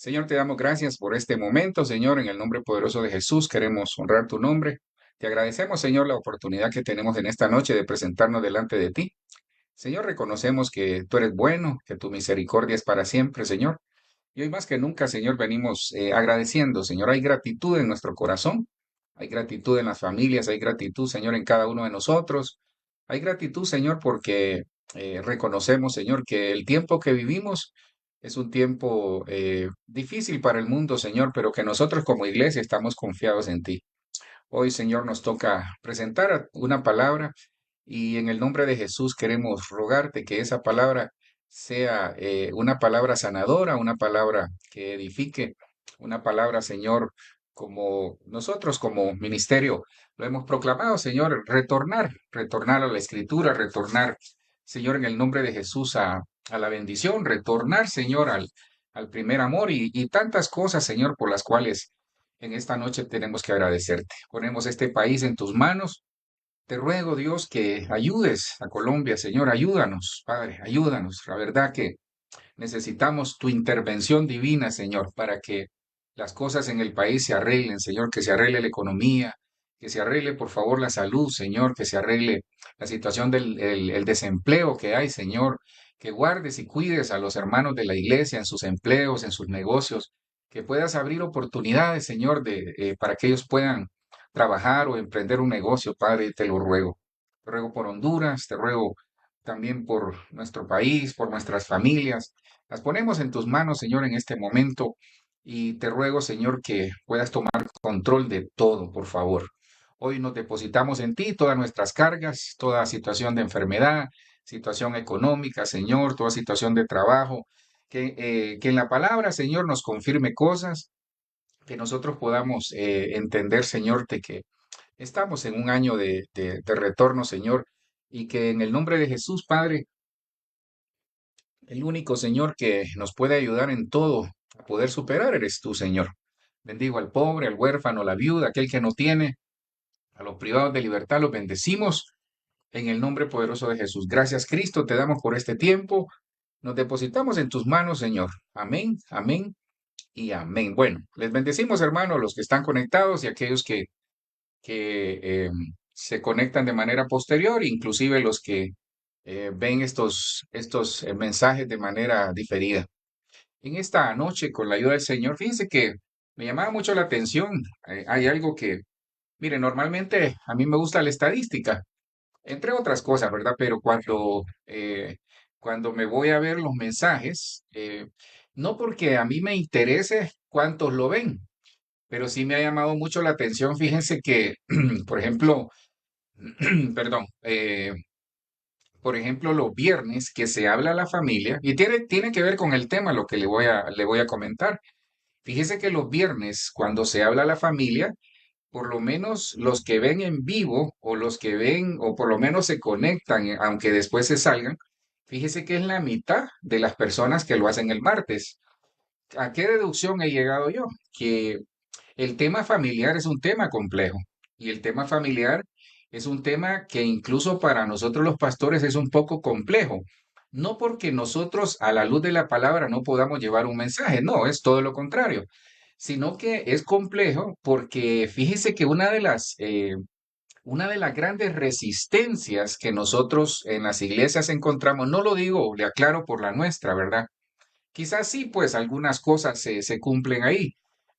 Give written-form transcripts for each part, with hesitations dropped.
Señor, te damos gracias por este momento, Señor, en el nombre poderoso de Jesús queremos honrar tu nombre. Te agradecemos, Señor, la oportunidad que tenemos en esta noche de presentarnos delante de ti. Señor, reconocemos que tú eres bueno, que tu misericordia es para siempre, Señor. Y hoy más que nunca, Señor, venimos agradeciendo, Señor. Hay gratitud en nuestro corazón, hay gratitud en las familias, hay gratitud, Señor, en cada uno de nosotros. Hay gratitud, Señor, porque reconocemos, Señor, que el tiempo que vivimos es un tiempo difícil para el mundo, Señor, pero que nosotros como iglesia estamos confiados en ti. Hoy, Señor, nos toca presentar una palabra y en el nombre de Jesús queremos rogarte que esa palabra sea una palabra sanadora, una palabra que edifique, una palabra, Señor, como nosotros como ministerio lo hemos proclamado, Señor, retornar a la escritura, retornar, Señor, en el nombre de Jesús a la bendición, retornar, Señor, al primer amor y tantas cosas, Señor, por las cuales en esta noche tenemos que agradecerte. Ponemos este país en tus manos. Te ruego, Dios, que ayudes a Colombia, Señor, ayúdanos, Padre, ayúdanos. La verdad que necesitamos tu intervención divina, Señor, para que las cosas en el país se arreglen, Señor, que se arregle la economía, que se arregle, por favor, la salud, Señor, que se arregle la situación del el desempleo que hay, Señor, que guardes y cuides a los hermanos de la iglesia en sus empleos, en sus negocios, que puedas abrir oportunidades, Señor, para que ellos puedan trabajar o emprender un negocio, Padre, te lo ruego. Te ruego por Honduras, te ruego también por nuestro país, por nuestras familias. Las ponemos en tus manos, Señor, en este momento y te ruego, Señor, que puedas tomar control de todo, por favor. Hoy nos depositamos en ti todas nuestras cargas, toda situación de enfermedad, situación económica, Señor, toda situación de trabajo, que en la palabra, Señor, nos confirme cosas, que nosotros podamos entender, Señor, de que estamos en un año de retorno, Señor, y que en el nombre de Jesús, Padre, el único Señor que nos puede ayudar en todo a poder superar eres tú, Señor. Bendigo al pobre, al huérfano, a la viuda, aquel que no tiene, a los privados de libertad, los bendecimos en el nombre poderoso de Jesús. Gracias, Cristo, te damos por este tiempo. Nos depositamos en tus manos, Señor. Amén, amén y amén. Bueno, les bendecimos, hermanos, los que están conectados y aquellos que se conectan de manera posterior, inclusive los que ven estos mensajes de manera diferida. En esta noche, con la ayuda del Señor, fíjense que me llamaba mucho la atención. Hay algo que, mire, normalmente a mí me gusta la estadística, entre otras cosas, ¿verdad? Pero cuando me voy a ver los mensajes, no porque a mí me interese cuántos lo ven, pero sí me ha llamado mucho la atención. Fíjense que, por ejemplo, perdón, por ejemplo, los viernes que se habla a la familia, y tiene que ver con el tema lo que le voy a comentar. Fíjese que los viernes, cuando se habla a la familia, por lo menos los que ven en vivo o los que ven o por lo menos se conectan, aunque después se salgan, fíjese que es la mitad de las personas que lo hacen el martes. ¿A qué deducción he llegado yo? Que el tema familiar es un tema complejo y el tema familiar es un tema que incluso para nosotros los pastores es un poco complejo. No porque nosotros a la luz de la palabra no podamos llevar un mensaje, no, es todo lo contrario, sino que es complejo porque fíjese que una de las grandes resistencias que nosotros en las iglesias encontramos, no lo digo, le aclaro por la nuestra, ¿verdad? Quizás sí, pues algunas cosas se cumplen ahí,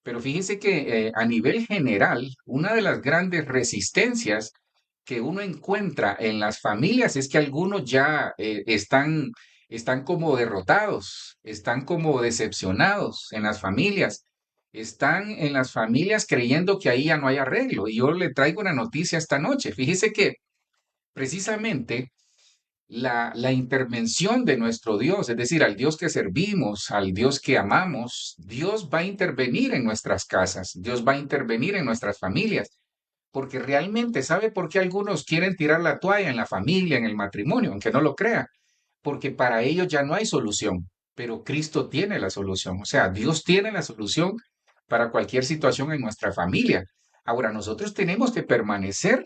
pero fíjese que a nivel general, una de las grandes resistencias que uno encuentra en las familias es que algunos ya están como derrotados, están como decepcionados en las familias, están en las familias creyendo que ahí ya no hay arreglo. Y yo le traigo una noticia esta noche. Fíjese que precisamente la intervención de nuestro Dios, es decir, al Dios que servimos, al Dios que amamos, Dios va a intervenir en nuestras casas, Dios va a intervenir en nuestras familias, porque realmente, ¿sabe por qué algunos quieren tirar la toalla en la familia, en el matrimonio, aunque no lo crea? Porque para ellos ya no hay solución, pero Cristo tiene la solución, o sea, Dios tiene la solución para cualquier situación en nuestra familia. Ahora, nosotros tenemos que permanecer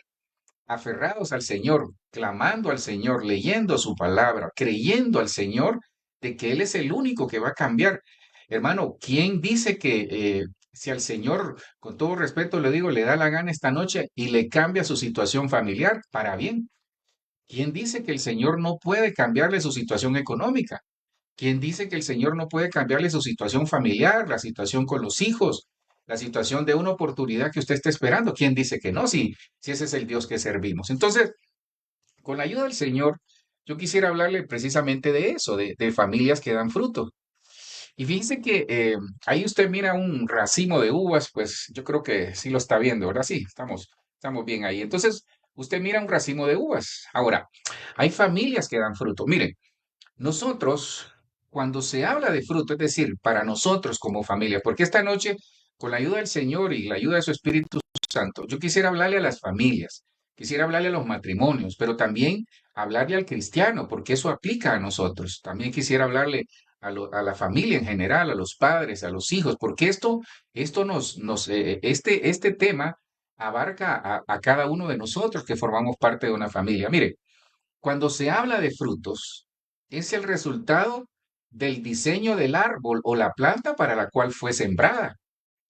aferrados al Señor, clamando al Señor, leyendo su palabra, creyendo al Señor de que Él es el único que va a cambiar. Hermano, ¿quién dice que si al Señor, con todo respeto le digo, le da la gana esta noche y le cambia su situación familiar para bien? ¿Quién dice que el Señor no puede cambiarle su situación económica? ¿Quién dice que el Señor no puede cambiarle su situación familiar, la situación con los hijos, la situación de una oportunidad que usted está esperando? ¿Quién dice que no? Si ese es el Dios que servimos. Entonces, con la ayuda del Señor, yo quisiera hablarle precisamente de eso, de familias que dan fruto. Y fíjese que ahí usted mira un racimo de uvas, pues yo creo que sí lo está viendo, ¿verdad? Sí, estamos bien ahí. Entonces, usted mira un racimo de uvas. Ahora, hay familias que dan fruto. Miren, nosotros, cuando se habla de fruto, es decir, para nosotros como familia, porque esta noche, con la ayuda del Señor y la ayuda de su Espíritu Santo, yo quisiera hablarle a las familias, quisiera hablarle a los matrimonios, pero también hablarle al cristiano, porque eso aplica a nosotros. También quisiera hablarle a la familia en general, a los padres, a los hijos, porque este tema abarca a cada uno de nosotros que formamos parte de una familia. Mire, cuando se habla de frutos, es el resultado del diseño del árbol o la planta para la cual fue sembrada.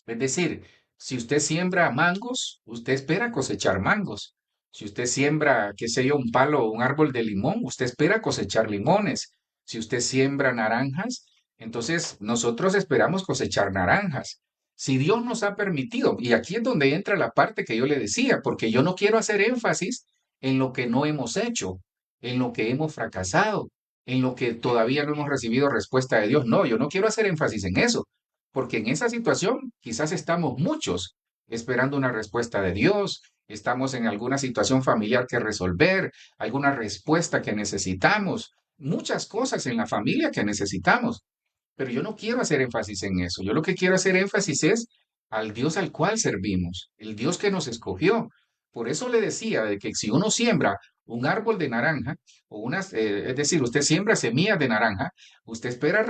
Es decir, si usted siembra mangos, usted espera cosechar mangos. Si usted siembra, qué sé yo, un palo o un árbol de limón, usted espera cosechar limones. Si usted siembra naranjas, entonces nosotros esperamos cosechar naranjas. Si Dios nos ha permitido, y aquí es donde entra la parte que yo le decía, porque yo no quiero hacer énfasis en lo que no hemos hecho, en lo que hemos fracasado, en lo que todavía no hemos recibido respuesta de Dios. No, yo no quiero hacer énfasis en eso. Porque en esa situación quizás estamos muchos esperando una respuesta de Dios, estamos en alguna situación familiar que resolver, alguna respuesta que necesitamos, muchas cosas en la familia que necesitamos. Pero yo no quiero hacer énfasis en eso. Yo lo que quiero hacer énfasis es al Dios al cual servimos, el Dios que nos escogió. Por eso le decía de que si uno siembra un árbol de naranja, es decir, usted siembra semillas de naranja, usted espera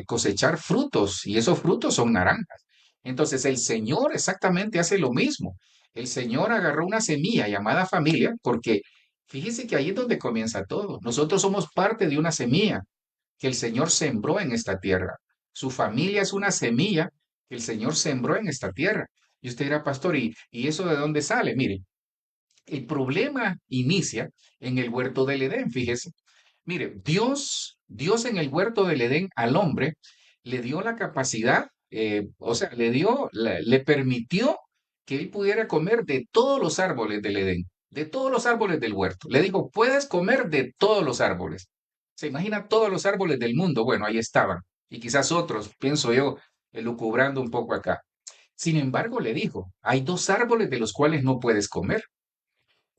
cosechar frutos y esos frutos son naranjas. Entonces el Señor exactamente hace lo mismo. El Señor agarró una semilla llamada familia porque fíjese que ahí es donde comienza todo. Nosotros somos parte de una semilla que el Señor sembró en esta tierra. Su familia es una semilla que el Señor sembró en esta tierra. Y usted dirá, pastor, ¿y eso de dónde sale? Mire, el problema inicia en el huerto del Edén, fíjese. Mire, Dios en el huerto del Edén al hombre le dio la capacidad, o sea, le permitió que él pudiera comer de todos los árboles del Edén, de todos los árboles del huerto. Le dijo, puedes comer de todos los árboles. Se imagina todos los árboles del mundo. Bueno, ahí estaban. Y quizás otros, pienso yo, elucubrando un poco acá. Sin embargo, le dijo, hay dos árboles de los cuales no puedes comer.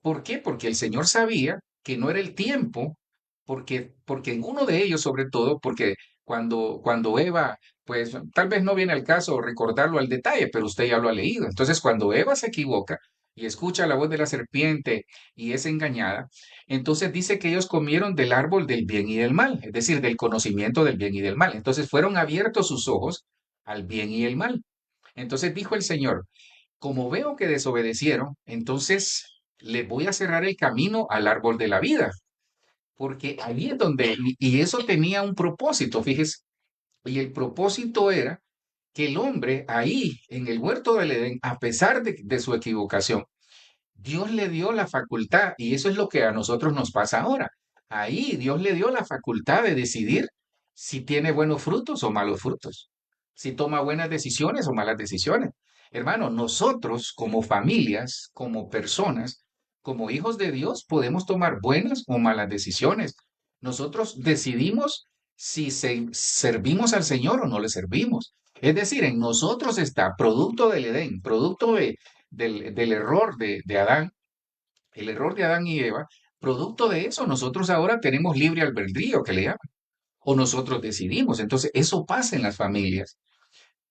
¿Por qué? Porque el Señor sabía que no era el tiempo, porque en uno de ellos, sobre todo, porque cuando Eva, pues tal vez no viene al caso recordarlo al detalle, pero usted ya lo ha leído. Entonces, cuando Eva se equivoca y escucha la voz de la serpiente y es engañada, entonces dice que ellos comieron del árbol del bien y del mal, es decir, del conocimiento del bien y del mal. Entonces fueron abiertos sus ojos al bien y el mal. Entonces dijo el Señor, como veo que desobedecieron, entonces le voy a cerrar el camino al árbol de la vida, porque ahí es donde, y eso tenía un propósito, fíjese, y el propósito era que el hombre ahí en el huerto del Edén, a pesar de su equivocación, Dios le dio la facultad, y eso es lo que a nosotros nos pasa ahora. Ahí Dios le dio la facultad de decidir si tiene buenos frutos o malos frutos, si toma buenas decisiones o malas decisiones. Hermano, nosotros como familias, como personas, como hijos de Dios, podemos tomar buenas o malas decisiones. Nosotros decidimos si servimos al Señor o no le servimos. Es decir, en nosotros está producto del Edén, producto del error de Adán, el error de Adán y Eva, producto de eso, nosotros ahora tenemos libre albedrío, que le llaman, o nosotros decidimos. Entonces, eso pasa en las familias.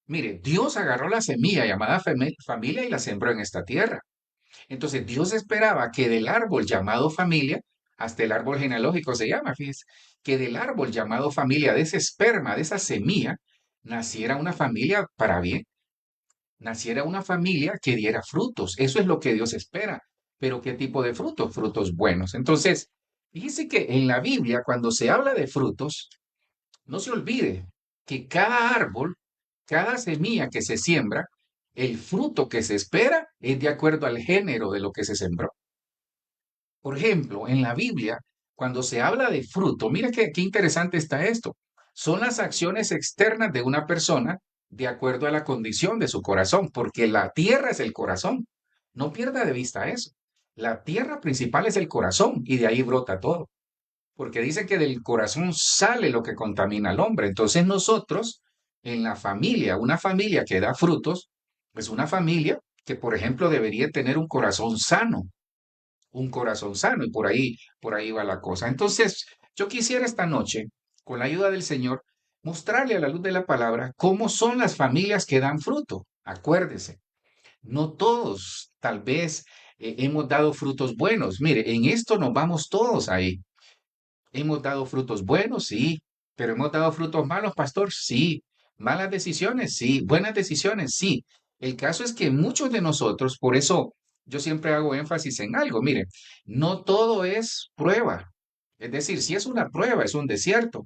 Mire, Dios agarró la semilla llamada familia y la sembró en esta tierra. Entonces, Dios esperaba que del árbol llamado familia, hasta el árbol genealógico se llama, fíjese, que del árbol llamado familia, de ese esperma, de esa semilla, naciera una familia para bien, naciera una familia que diera frutos. Eso es lo que Dios espera. Pero ¿qué tipo de frutos? Frutos buenos. Entonces, fíjese que en la Biblia, cuando se habla de frutos, no se olvide que cada árbol Cada semilla que se siembra, el fruto que se espera es de acuerdo al género de lo que se sembró. Por ejemplo, en la Biblia, cuando se habla de fruto, mira qué interesante está esto. Son las acciones externas de una persona de acuerdo a la condición de su corazón, porque la tierra es el corazón. No pierda de vista eso. La tierra principal es el corazón y de ahí brota todo, porque dice que del corazón sale lo que contamina al hombre. Entonces nosotros, en la familia, una familia que da frutos, es una familia que, por ejemplo, debería tener un corazón sano, y por ahí va la cosa. Entonces, yo quisiera esta noche, con la ayuda del Señor, mostrarle a la luz de la palabra cómo son las familias que dan fruto. Acuérdese, no todos tal vez hemos dado frutos buenos. Mire, en esto nos vamos todos ahí. Hemos dado frutos buenos, sí, pero hemos dado frutos malos, pastor, sí. Malas decisiones, sí. Buenas decisiones, sí. El caso es que muchos de nosotros, por eso yo siempre hago énfasis en algo, mire, no todo es prueba. Es decir, si es una prueba, es un desierto,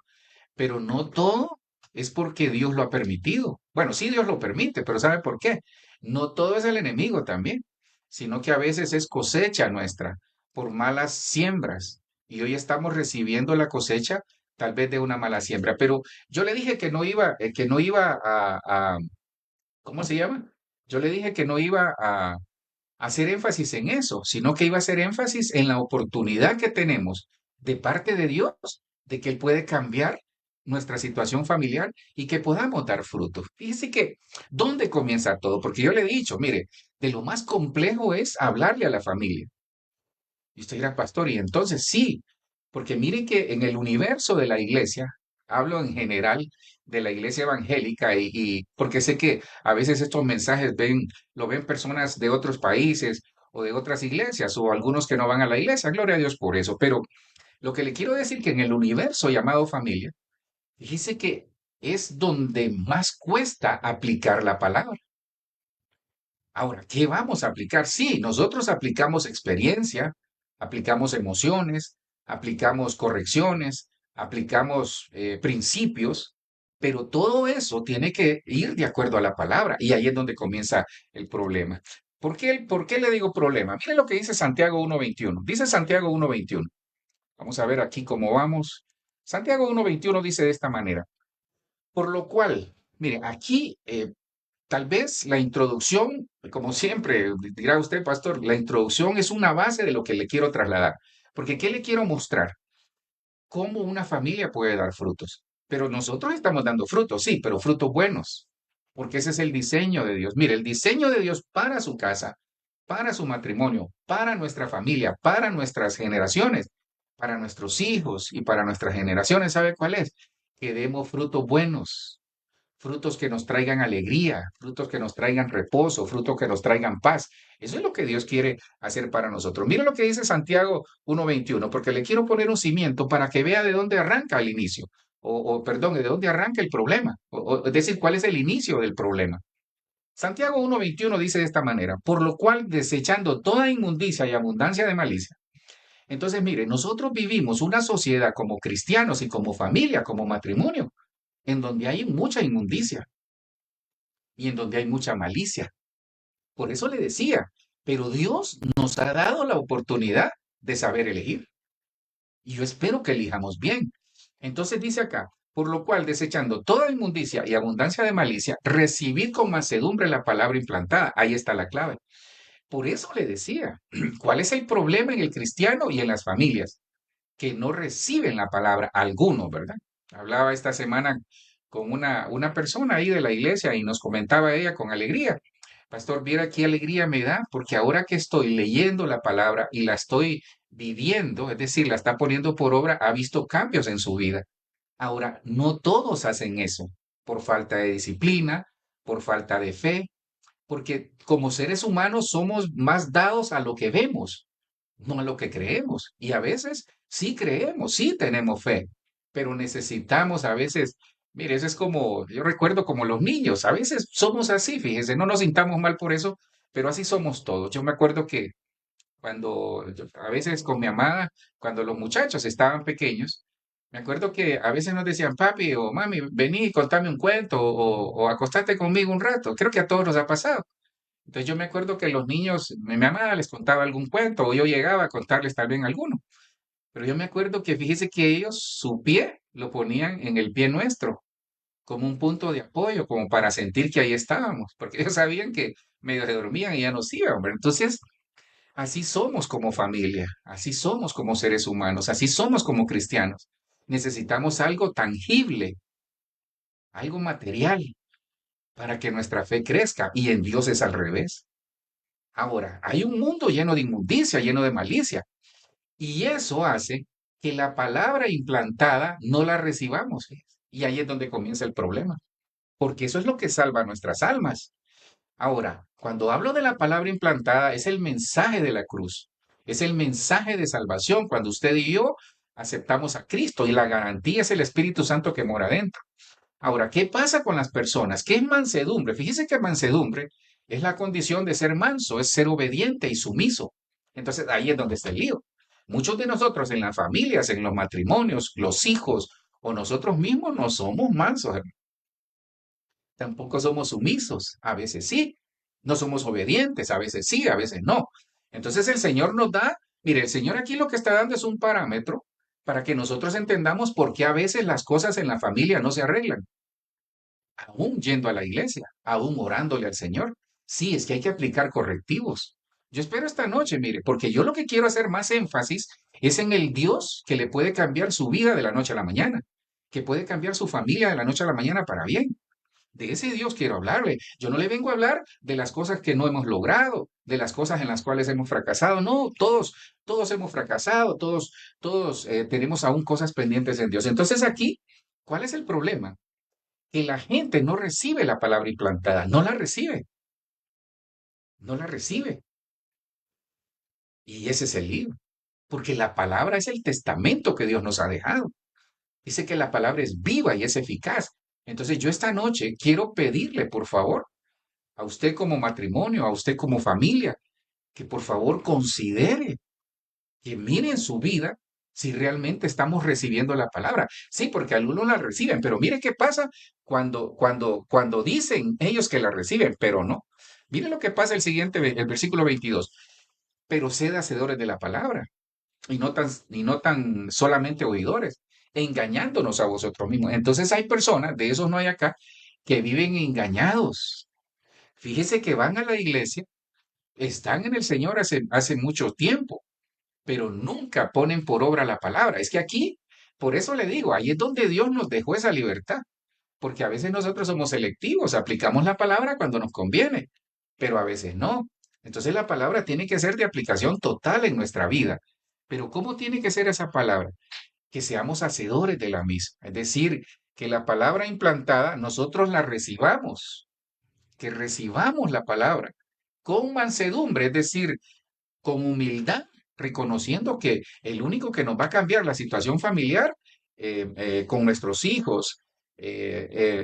pero no todo es porque Dios lo ha permitido. Bueno, sí, Dios lo permite, pero ¿sabe por qué? No todo es el enemigo también, sino que a veces es cosecha nuestra por malas siembras. Y hoy estamos recibiendo la cosecha tal vez de una mala siembra. Pero yo le dije que no iba ¿cómo se llama? Yo le dije que no iba a hacer énfasis en eso, sino que iba a hacer énfasis en la oportunidad que tenemos de parte de Dios, de que Él puede cambiar nuestra situación familiar y que podamos dar frutos. Fíjese que, ¿dónde comienza todo? Porque yo le he dicho, mire, de lo más complejo es hablarle a la familia. Y usted dirá, pastor, y entonces sí, porque miren que en el universo de la iglesia, hablo en general de la iglesia evangélica y porque sé que a veces estos mensajes lo ven personas de otros países o de otras iglesias o algunos que no van a la iglesia, gloria a Dios por eso, pero lo que le quiero decir que en el universo llamado familia, fíjese que es donde más cuesta aplicar la palabra. Ahora, ¿qué vamos a aplicar? Sí, nosotros aplicamos experiencia, aplicamos emociones, aplicamos correcciones, aplicamos principios, pero todo eso tiene que ir de acuerdo a la palabra y ahí es donde comienza el problema. ¿Por qué le digo problema? Mire lo que dice Santiago 1.21. Dice Santiago 1.21. Vamos a ver aquí cómo vamos. Santiago 1.21 dice de esta manera. Por lo cual, mire, aquí tal vez la introducción, como siempre dirá usted, pastor, la introducción es una base de lo que le quiero trasladar. Porque ¿qué le quiero mostrar? Cómo una familia puede dar frutos. Pero nosotros estamos dando frutos, sí, pero frutos buenos. Porque ese es el diseño de Dios. Mire, el diseño de Dios para su casa, para su matrimonio, para nuestra familia, para nuestras generaciones, para nuestros hijos y para nuestras generaciones, ¿sabe cuál es? Que demos frutos buenos, frutos que nos traigan alegría, frutos que nos traigan reposo, frutos que nos traigan paz. Eso es lo que Dios quiere hacer para nosotros. Mira lo que dice Santiago 1.21, porque le quiero poner un cimiento para que vea de dónde arranca el inicio, perdón, de dónde arranca el problema, es decir, cuál es el inicio del problema. Santiago 1.21 dice de esta manera, por lo cual desechando toda inmundicia y abundancia de malicia. Entonces, mire, nosotros vivimos una sociedad como cristianos y como familia, como matrimonio, en donde hay mucha inmundicia y en donde hay mucha malicia. Por eso le decía, pero Dios nos ha dado la oportunidad de saber elegir. Y yo espero que elijamos bien. Entonces dice acá, por lo cual, desechando toda inmundicia y abundancia de malicia, recibid con mansedumbre la palabra implantada. Ahí está la clave. Por eso le decía, ¿cuál es el problema en el cristiano y en las familias? Que no reciben la palabra, algunos, ¿verdad? Hablaba esta semana con una persona ahí de la iglesia y nos comentaba ella con alegría. Pastor, viera qué alegría me da, porque ahora que estoy leyendo la palabra y la estoy viviendo, es decir, la está poniendo por obra, ha visto cambios en su vida. Ahora, no todos hacen eso por falta de disciplina, por falta de fe, porque como seres humanos somos más dados a lo que vemos, no a lo que creemos. Y a veces sí creemos, sí tenemos fe, pero necesitamos a veces, mire, eso es como, yo recuerdo como los niños, a veces somos así, fíjese, no nos sintamos mal por eso, pero así somos todos. Yo me acuerdo que a veces con mi amada, cuando los muchachos estaban pequeños, Me acuerdo que a veces nos decían, papi o mami, vení y contame un cuento o acostate conmigo un rato. Creo que a todos nos ha pasado. Entonces yo me acuerdo que los niños, mi mamá les contaba algún cuento o yo llegaba a contarles también alguno. Pero yo me acuerdo que fíjese que ellos su pie lo ponían en el pie nuestro, como un punto de apoyo, como para sentir que ahí estábamos, porque ellos sabían que medio se dormían y ya nos iban, hombre. Entonces, así somos como familia, así somos como seres humanos, así somos como cristianos. Necesitamos algo tangible, algo material, para que nuestra fe crezca, y en Dios es al revés. Ahora, hay un mundo lleno de inmundicia, lleno de malicia, y eso hace que la palabra implantada no la recibamos. Y ahí es donde comienza el problema, porque eso es lo que salva nuestras almas. Ahora, cuando hablo de la palabra implantada, es el mensaje de la cruz, es el mensaje de salvación, cuando usted y yo aceptamos a Cristo y la garantía es el Espíritu Santo que mora dentro. Ahora, ¿qué pasa con las personas? ¿Qué es mansedumbre? Fíjese que mansedumbre es la condición de ser manso, es ser obediente y sumiso. Entonces, ahí es donde está el lío. Muchos de nosotros en las familias, en los matrimonios, los hijos o nosotros mismos no somos mansos, tampoco somos sumisos, a veces sí, no somos obedientes, a veces sí, a veces no. Entonces el Señor nos da, mire, el Señor aquí lo que está dando es un parámetro para que nosotros entendamos por qué a veces las cosas en la familia no se arreglan, aún yendo a la iglesia, aún orándole al Señor. Sí, es que hay que aplicar correctivos. Yo espero esta noche, mire, porque yo lo que quiero hacer más énfasis es en el Dios que le puede cambiar su vida de la noche a la mañana, que puede cambiar su familia de la noche a la mañana para bien. De ese Dios quiero hablarle. Yo no le vengo a hablar de las cosas que no hemos logrado, de las cosas en las cuales hemos fracasado. No, todos hemos fracasado, todos tenemos aún cosas pendientes en Dios. Entonces aquí, ¿cuál es el problema? Que la gente no recibe la palabra implantada, no la recibe, no la recibe. Y ese es el lío, porque la palabra es el testamento que Dios nos ha dejado. Dice que la palabra es viva y es eficaz. Entonces yo esta noche quiero pedirle, por favor, a usted como matrimonio, a usted como familia, que por favor considere, que mire en su vida si realmente estamos recibiendo la palabra. Sí, porque algunos la reciben, pero mire qué pasa cuando dicen ellos que la reciben, pero no. Mire lo que pasa el versículo 22. Pero sed hacedores de la palabra y no tan solamente oidores, engañándonos a vosotros mismos. Entonces hay personas, de esos no hay acá, que viven engañados. Fíjese que van a la iglesia, están en el Señor hace mucho tiempo, pero nunca ponen por obra la palabra. Es que aquí, por eso le digo, ahí es donde Dios nos dejó esa libertad, porque a veces nosotros somos selectivos, aplicamos la palabra cuando nos conviene, pero a veces no. Entonces la palabra tiene que ser de aplicación total en nuestra vida. Pero ¿cómo tiene que ser esa palabra? Que seamos hacedores de la misma, es decir, que la palabra implantada nosotros la recibamos, que recibamos la palabra con mansedumbre, es decir, con humildad, reconociendo que el único que nos va a cambiar la situación familiar con nuestros hijos,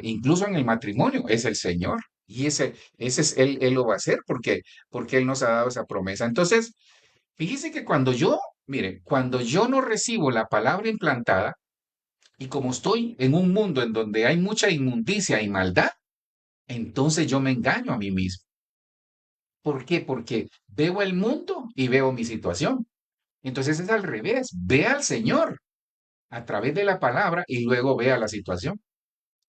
incluso en el matrimonio, es el Señor. Y ese es Él lo va a hacer porque Él nos ha dado esa promesa. Entonces, fíjese que mire, cuando yo no recibo la palabra implantada y como estoy en un mundo en donde hay mucha inmundicia y maldad, entonces yo me engaño a mí mismo. ¿Por qué? Porque veo el mundo y veo mi situación. Entonces es al revés. Ve al Señor a través de la palabra y luego vea la situación.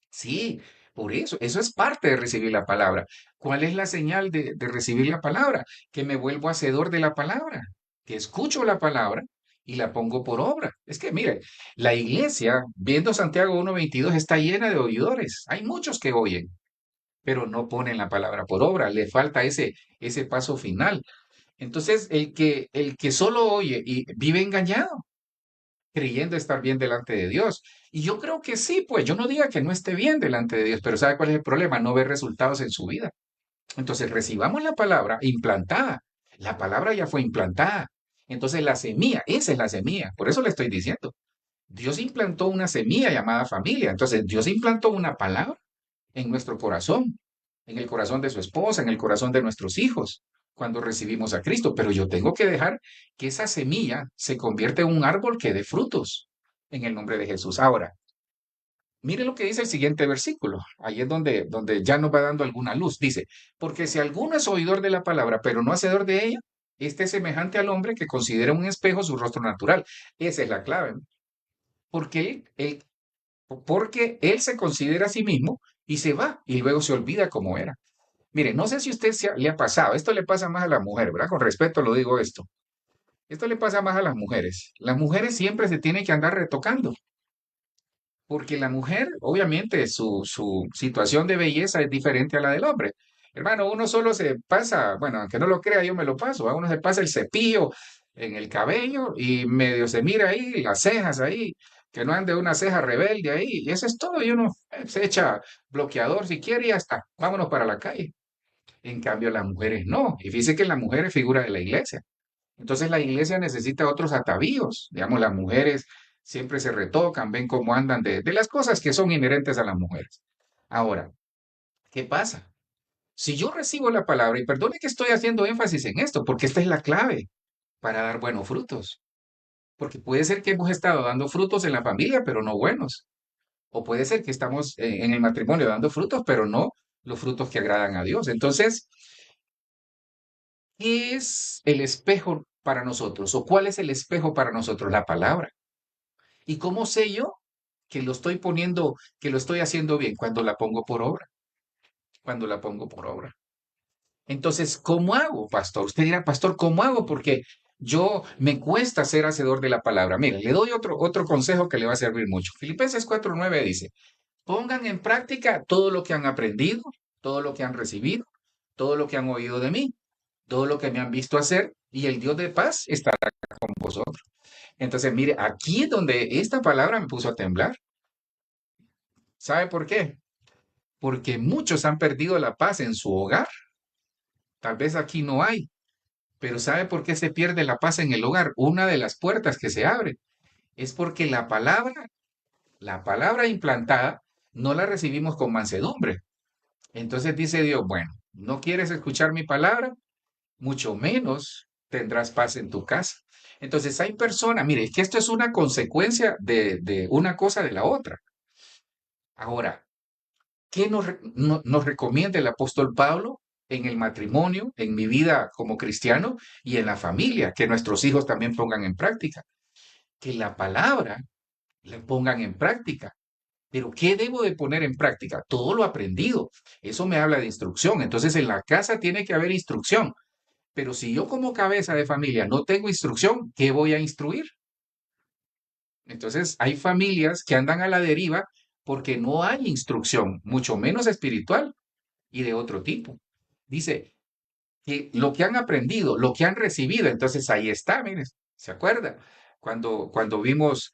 Sí, por eso es parte de recibir la palabra. ¿Cuál es la señal de recibir la palabra? Que me vuelvo hacedor de la palabra, que escucho la palabra y la pongo por obra. Es que, mire, la iglesia, viendo Santiago 1:22, está llena de oidores. Hay muchos que oyen, pero no ponen la palabra por obra. Le falta ese paso final. Entonces, el que solo oye y vive engañado, creyendo estar bien delante de Dios. Y yo creo que sí, pues yo no diga que no esté bien delante de Dios, pero ¿sabe cuál es el problema? No ver resultados en su vida. Entonces, recibamos la palabra implantada. La palabra ya fue implantada. Entonces, la semilla, esa es la semilla. Por eso le estoy diciendo. Dios implantó una semilla llamada familia. Entonces, Dios implantó una palabra en nuestro corazón, en el corazón de su esposa, en el corazón de nuestros hijos, cuando recibimos a Cristo. Pero yo tengo que dejar que esa semilla se convierta en un árbol que dé frutos. en el nombre de Jesús. Ahora, mire lo que dice el siguiente versículo. Ahí es donde ya nos va dando alguna luz. Dice, porque si alguno es oidor de la palabra, pero no hacedor de ella, este es semejante al hombre que considera un espejo su rostro natural. Esa es la clave, ¿no? Porque porque él se considera a sí mismo y se va y luego se olvida cómo era. Mire, no sé si le ha pasado, esto le pasa más a la mujer, ¿verdad? Con respeto lo digo esto. Esto le pasa más a las mujeres. Las mujeres siempre se tienen que andar retocando. Porque la mujer, obviamente, su situación de belleza es diferente a la del hombre. Hermano, uno solo se pasa, bueno, aunque no lo crea, yo me lo paso, a uno se pasa el cepillo en el cabello y medio se mira ahí, las cejas ahí, que no ande una ceja rebelde ahí, y eso es todo, y uno se echa bloqueador si quiere y ya está, vámonos para la calle. En cambio, las mujeres no, y fíjese que la mujer es figura de la iglesia. Entonces la iglesia necesita otros atavíos. Digamos, las mujeres siempre se retocan, ven cómo andan de las cosas que son inherentes a las mujeres. Ahora, ¿qué pasa? Si yo recibo la palabra, y perdone que estoy haciendo énfasis en esto, porque esta es la clave para dar buenos frutos. Porque puede ser que hemos estado dando frutos en la familia, pero no buenos. O puede ser que estamos en el matrimonio dando frutos, pero no los frutos que agradan a Dios. Entonces, ¿qué es el espejo para nosotros? ¿O cuál es el espejo para nosotros? La palabra. ¿Y cómo sé yo que lo estoy poniendo, que lo estoy haciendo bien? Cuando la pongo por obra, cuando la pongo por obra. Entonces, ¿cómo hago, pastor? Usted dirá, pastor, ¿cómo hago? Porque yo me cuesta ser hacedor de la palabra. Mire, le doy otro consejo que le va a servir mucho. Filipenses 4:9 dice, pongan en práctica todo lo que han aprendido, todo lo que han recibido, todo lo que han oído de mí, todo lo que me han visto hacer, y el Dios de paz estará con vosotros. Entonces, mire, aquí es donde esta palabra me puso a temblar. ¿Sabe por qué? Porque muchos han perdido la paz en su hogar. Tal vez aquí no hay, pero ¿sabe por qué se pierde la paz en el hogar? Una de las puertas que se abre es porque la palabra implantada, no la recibimos con mansedumbre. Entonces dice Dios, bueno, ¿no quieres escuchar mi palabra? Mucho menos tendrás paz en tu casa. Entonces hay personas, mire, es que esto es una consecuencia de una cosa de la otra. Ahora, ¿qué nos recomienda el apóstol Pablo en el matrimonio, en mi vida como cristiano y en la familia? Que nuestros hijos también pongan en práctica. Que la palabra la pongan en práctica. Pero ¿qué debo de poner en práctica? Todo lo aprendido. Eso me habla de instrucción. Entonces en la casa tiene que haber instrucción. Pero si yo como cabeza de familia no tengo instrucción, ¿qué voy a instruir? Entonces hay familias que andan a la deriva porque no hay instrucción, mucho menos espiritual y de otro tipo. Dice que lo que han aprendido, lo que han recibido, entonces ahí está, miren, ¿se acuerda? Cuando vimos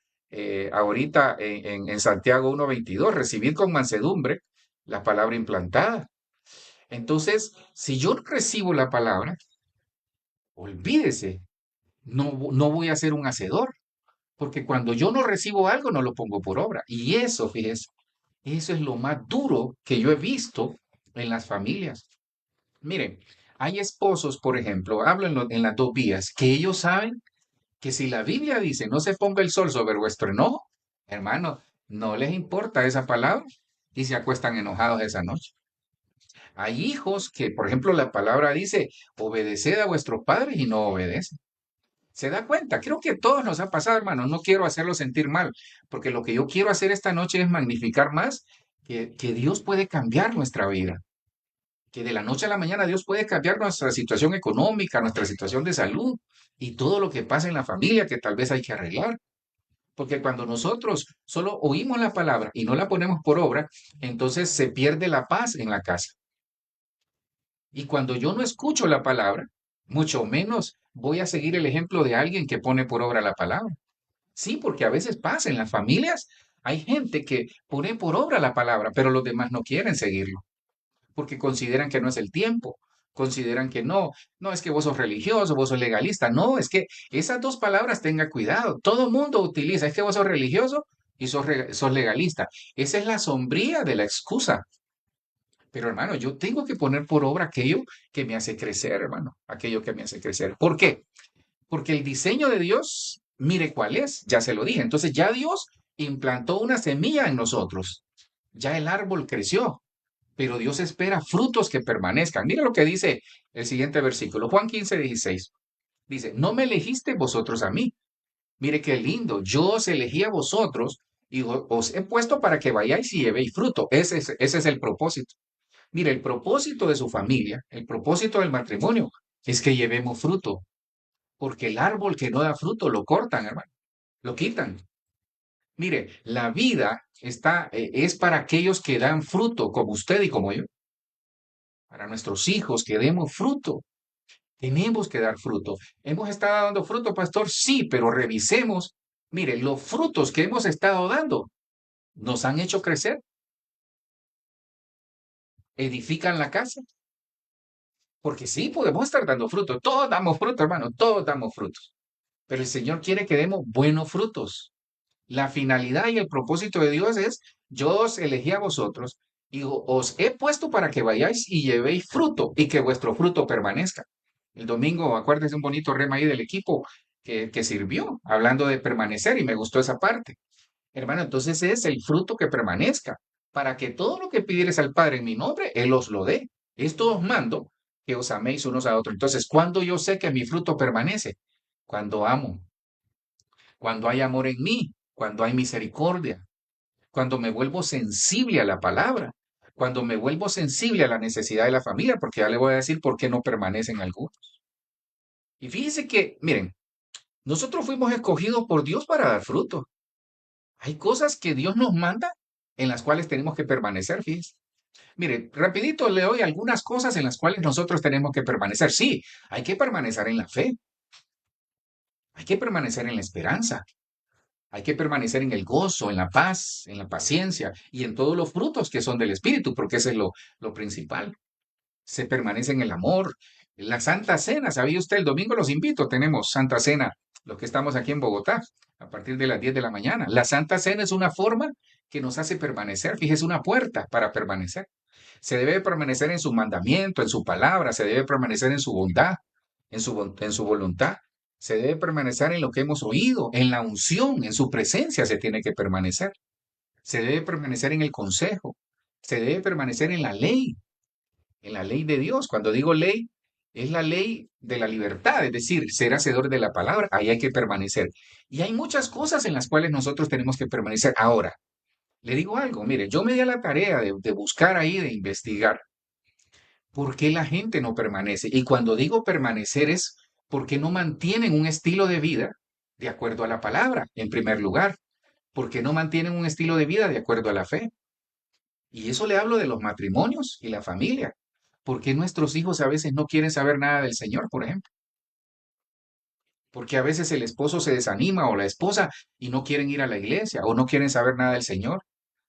ahorita en Santiago 1:22, recibir con mansedumbre la palabra implantada. Entonces, si yo no recibo la palabra, olvídese, no voy a ser un hacedor, porque cuando yo no recibo algo, no lo pongo por obra. Y eso, fíjese, eso es lo más duro que yo he visto en las familias. Miren, hay esposos, por ejemplo, hablo en las dos vías, que ellos saben que si la Biblia dice no se ponga el sol sobre vuestro enojo, hermano, no les importa esa palabra y se acuestan enojados esa noche. Hay hijos que, por ejemplo, la palabra dice, obedeced a vuestros padres y no obedecen. ¿Se da cuenta? Creo que a todos nos ha pasado, hermano. No quiero hacerlo sentir mal, porque lo que yo quiero hacer esta noche es magnificar más que Dios puede cambiar nuestra vida, que de la noche a la mañana Dios puede cambiar nuestra situación económica, nuestra situación de salud y todo lo que pasa en la familia que tal vez hay que arreglar. Porque cuando nosotros solo oímos la palabra y no la ponemos por obra, entonces se pierde la paz en la casa. Y cuando yo no escucho la palabra, mucho menos voy a seguir el ejemplo de alguien que pone por obra la palabra. Sí, porque a veces pasa en las familias, hay gente que pone por obra la palabra, pero los demás no quieren seguirlo, porque consideran que no es el tiempo, consideran que no es que vos sos religioso, vos sos legalista, no, es que esas dos palabras tenga cuidado, todo mundo utiliza, es que vos sos religioso y sos legalista. Esa es la sombría de la excusa. Pero hermano, yo tengo que poner por obra aquello que me hace crecer, hermano, aquello que me hace crecer. ¿Por qué? Porque el diseño de Dios, Mire cuál es, ya se lo dije. Entonces ya Dios implantó una semilla en nosotros. Ya el árbol creció, pero Dios espera frutos que permanezcan. Mire lo que dice el siguiente versículo, Juan 15:16. Dice, no me elegiste vosotros a mí. Mire qué lindo, yo os elegí a vosotros y os he puesto para que vayáis y llevéis fruto. Ese es el propósito. Mire, el propósito de su familia, el propósito del matrimonio, es que llevemos fruto, porque el árbol que no da fruto lo cortan, hermano, lo quitan. Mire, la vida es para aquellos que dan fruto, como usted y como yo, para nuestros hijos que demos fruto. Tenemos que dar fruto. ¿Hemos estado dando fruto, pastor? Sí, pero revisemos. Mire, los frutos que hemos estado dando nos han hecho crecer, edifican la casa, porque sí, podemos estar dando fruto. Todos damos fruto, hermano, todos damos frutos. Pero el Señor quiere que demos buenos frutos. La finalidad y el propósito de Dios es, yo os elegí a vosotros y os he puesto para que vayáis y llevéis fruto y que vuestro fruto permanezca. El domingo, acuérdese un bonito rema ahí del equipo que sirvió, hablando de permanecer y me gustó esa parte. Hermano, entonces es el fruto que permanezca, para que todo lo que pidieres al Padre en mi nombre, Él os lo dé. Esto os mando, que os améis unos a otros. Entonces, ¿cuándo yo sé que mi fruto permanece? Cuando amo, cuando hay amor en mí, cuando hay misericordia, cuando me vuelvo sensible a la palabra, cuando me vuelvo sensible a la necesidad de la familia, porque ya le voy a decir por qué no permanecen algunos. Y fíjese que, miren, nosotros fuimos escogidos por Dios para dar fruto. Hay cosas que Dios nos manda en las cuales tenemos que permanecer, fíjese. Mire, rapidito le doy algunas cosas en las cuales nosotros tenemos que permanecer. Sí, hay que permanecer en la fe, hay que permanecer en la esperanza, hay que permanecer en el gozo, en la paz, en la paciencia y en todos los frutos que son del Espíritu, porque ese es lo principal. Se permanece en el amor. La Santa Cena, ¿sabía usted? El domingo los invito, tenemos Santa Cena, los que estamos aquí en Bogotá, a partir de las 10 de la mañana. La Santa Cena es una forma que nos hace permanecer, fíjese, una puerta para permanecer. Se debe permanecer en su mandamiento, en su palabra, se debe permanecer en su bondad, en su voluntad. Se debe permanecer en lo que hemos oído, en la unción, en su presencia se tiene que permanecer. Se debe permanecer en el consejo, se debe permanecer en la ley de Dios. Cuando digo ley, es la ley de la libertad, es decir, ser hacedor de la palabra, ahí hay que permanecer. Y hay muchas cosas en las cuales nosotros tenemos que permanecer. Ahora, le digo algo, mire, yo me di a la tarea de buscar ahí, de investigar por qué la gente no permanece. Y cuando digo permanecer es porque no mantienen un estilo de vida de acuerdo a la palabra, en primer lugar, porque no mantienen un estilo de vida de acuerdo a la fe. Y eso le hablo de los matrimonios y la familia. ¿Por qué nuestros hijos a veces no quieren saber nada del Señor, por ejemplo? Porque a veces el esposo se desanima o la esposa y no quieren ir a la iglesia o no quieren saber nada del Señor.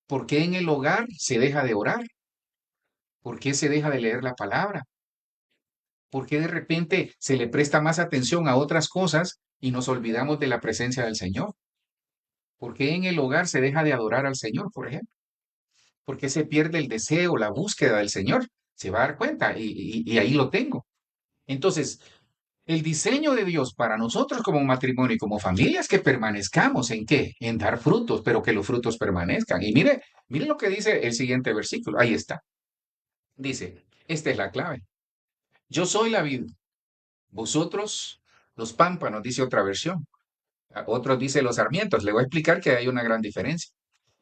¿Por qué en el hogar se deja de orar? ¿Por qué se deja de leer la palabra? ¿Por qué de repente se le presta más atención a otras cosas y nos olvidamos de la presencia del Señor? ¿Por qué en el hogar se deja de adorar al Señor, por ejemplo? ¿Por qué se pierde el deseo, la búsqueda del Señor? Se va a dar cuenta y ahí lo tengo. Entonces, el diseño de Dios para nosotros como matrimonio y como familia es que permanezcamos en qué? En dar frutos, pero que los frutos permanezcan. Y mire, mire lo que dice el siguiente versículo. Ahí está. Dice, esta es la clave. Yo soy la vid, vosotros los pámpanos, dice otra versión. Otros dice los sarmientos. Le voy a explicar que hay una gran diferencia.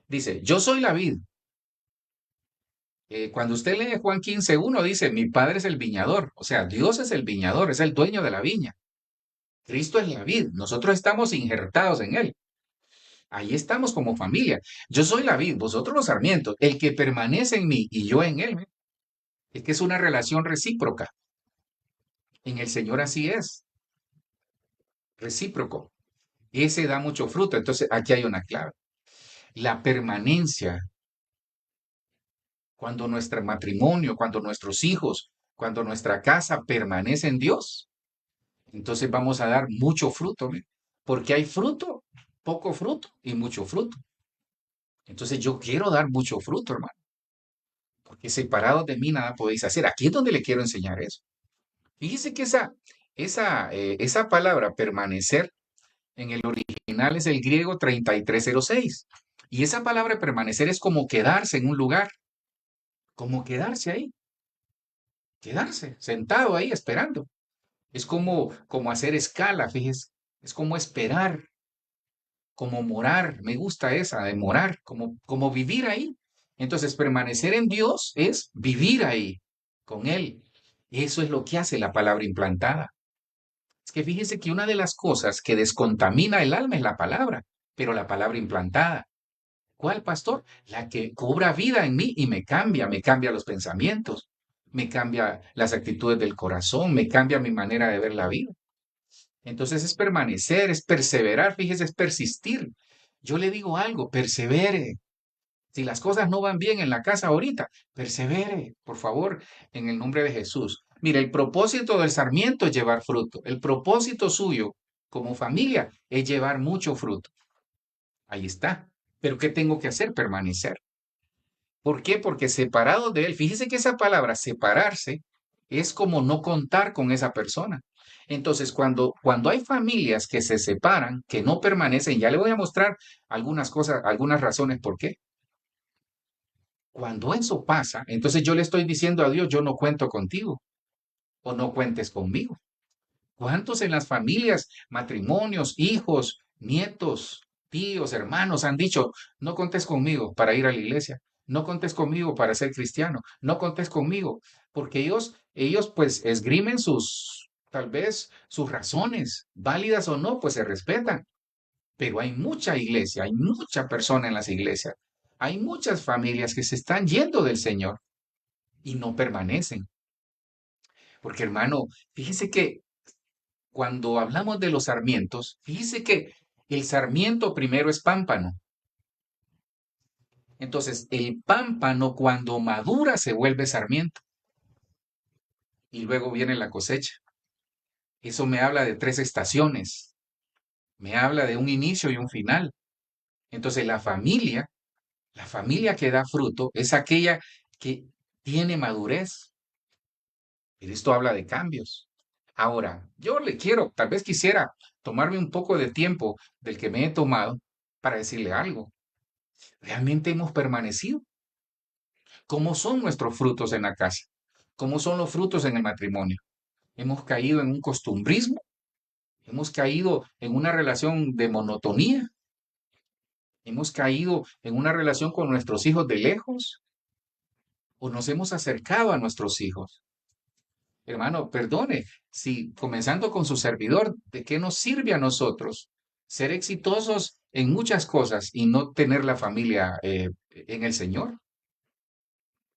Dice, yo soy la vid. Cuando usted lee Juan 15:1 dice, mi padre es el viñador. O sea, Dios es el viñador, es el dueño de la viña. Cristo es la vid. Nosotros estamos injertados en él. Ahí estamos como familia. Yo soy la vid, vosotros los sarmientos. El que permanece en mí y yo en él. Es que es una relación recíproca. En el Señor así es. Recíproco. Ese da mucho fruto. Entonces, aquí hay una clave. La permanencia, cuando nuestro matrimonio, cuando nuestros hijos, cuando nuestra casa permanece en Dios, entonces vamos a dar mucho fruto, ¿ve? Porque hay fruto, poco fruto y mucho fruto. Entonces yo quiero dar mucho fruto, hermano, porque separados de mí nada podéis hacer. Aquí es donde le quiero enseñar eso. Fíjese que esa palabra permanecer En el original es el griego 3306. Y esa palabra permanecer es como quedarse en un lugar, como quedarse ahí, quedarse sentado ahí esperando. Es como hacer escala, fíjese. Es como esperar, como morar. Me gusta esa de morar, como vivir ahí. Entonces, permanecer en Dios es vivir ahí, con Él. Eso es lo que hace la palabra implantada. Es que fíjese que una de las cosas que descontamina el alma es la palabra, pero la palabra implantada. ¿Cuál, pastor? La que cobra vida en mí y me cambia los pensamientos, me cambia las actitudes del corazón, me cambia mi manera de ver la vida. Entonces es permanecer, es perseverar, fíjese, es persistir. Yo le digo algo, persevere. Si las cosas no van bien en la casa ahorita, persevere, por favor, en el nombre de Jesús. Mire, el propósito del sarmiento es llevar fruto. El propósito suyo como familia es llevar mucho fruto. Ahí está. Pero ¿qué tengo que hacer? Permanecer. ¿Por qué? Porque separado de él, fíjese que esa palabra separarse es como no contar con esa persona. Entonces, cuando hay familias que se separan, que no permanecen, ya le voy a mostrar algunas cosas, algunas razones por qué. Cuando eso pasa, entonces yo le estoy diciendo a Dios, yo no cuento contigo o no cuentes conmigo. ¿Cuántos en las familias, matrimonios, hijos, nietos, tíos, hermanos han dicho, no contes conmigo para ir a la iglesia, no contes conmigo para ser cristiano, no contes conmigo, porque ellos pues esgrimen tal vez sus razones, válidas o no, pues se respetan, pero hay mucha iglesia, hay mucha persona en las iglesias, hay muchas familias que se están yendo del Señor y no permanecen, porque hermano, fíjese que cuando hablamos de los sarmientos, fíjese que el sarmiento primero es pámpano. Entonces, el pámpano cuando madura se vuelve sarmiento y luego viene la cosecha. Eso me habla de tres estaciones, me habla de un inicio y un final. Entonces, la familia que da fruto es aquella que tiene madurez. Y esto habla de cambios. Ahora, yo le quiero, tal vez quisiera tomarme un poco de tiempo del que me he tomado para decirle algo. ¿Realmente hemos permanecido? ¿Cómo son nuestros frutos en la casa? ¿Cómo son los frutos en el matrimonio? ¿Hemos caído en un costumbrismo? ¿Hemos caído en una relación de monotonía? ¿Hemos caído en una relación con nuestros hijos de lejos? ¿O nos hemos acercado a nuestros hijos? Hermano, perdone, si comenzando con su servidor, ¿de qué nos sirve a nosotros ser exitosos en muchas cosas y no tener la familia en el Señor?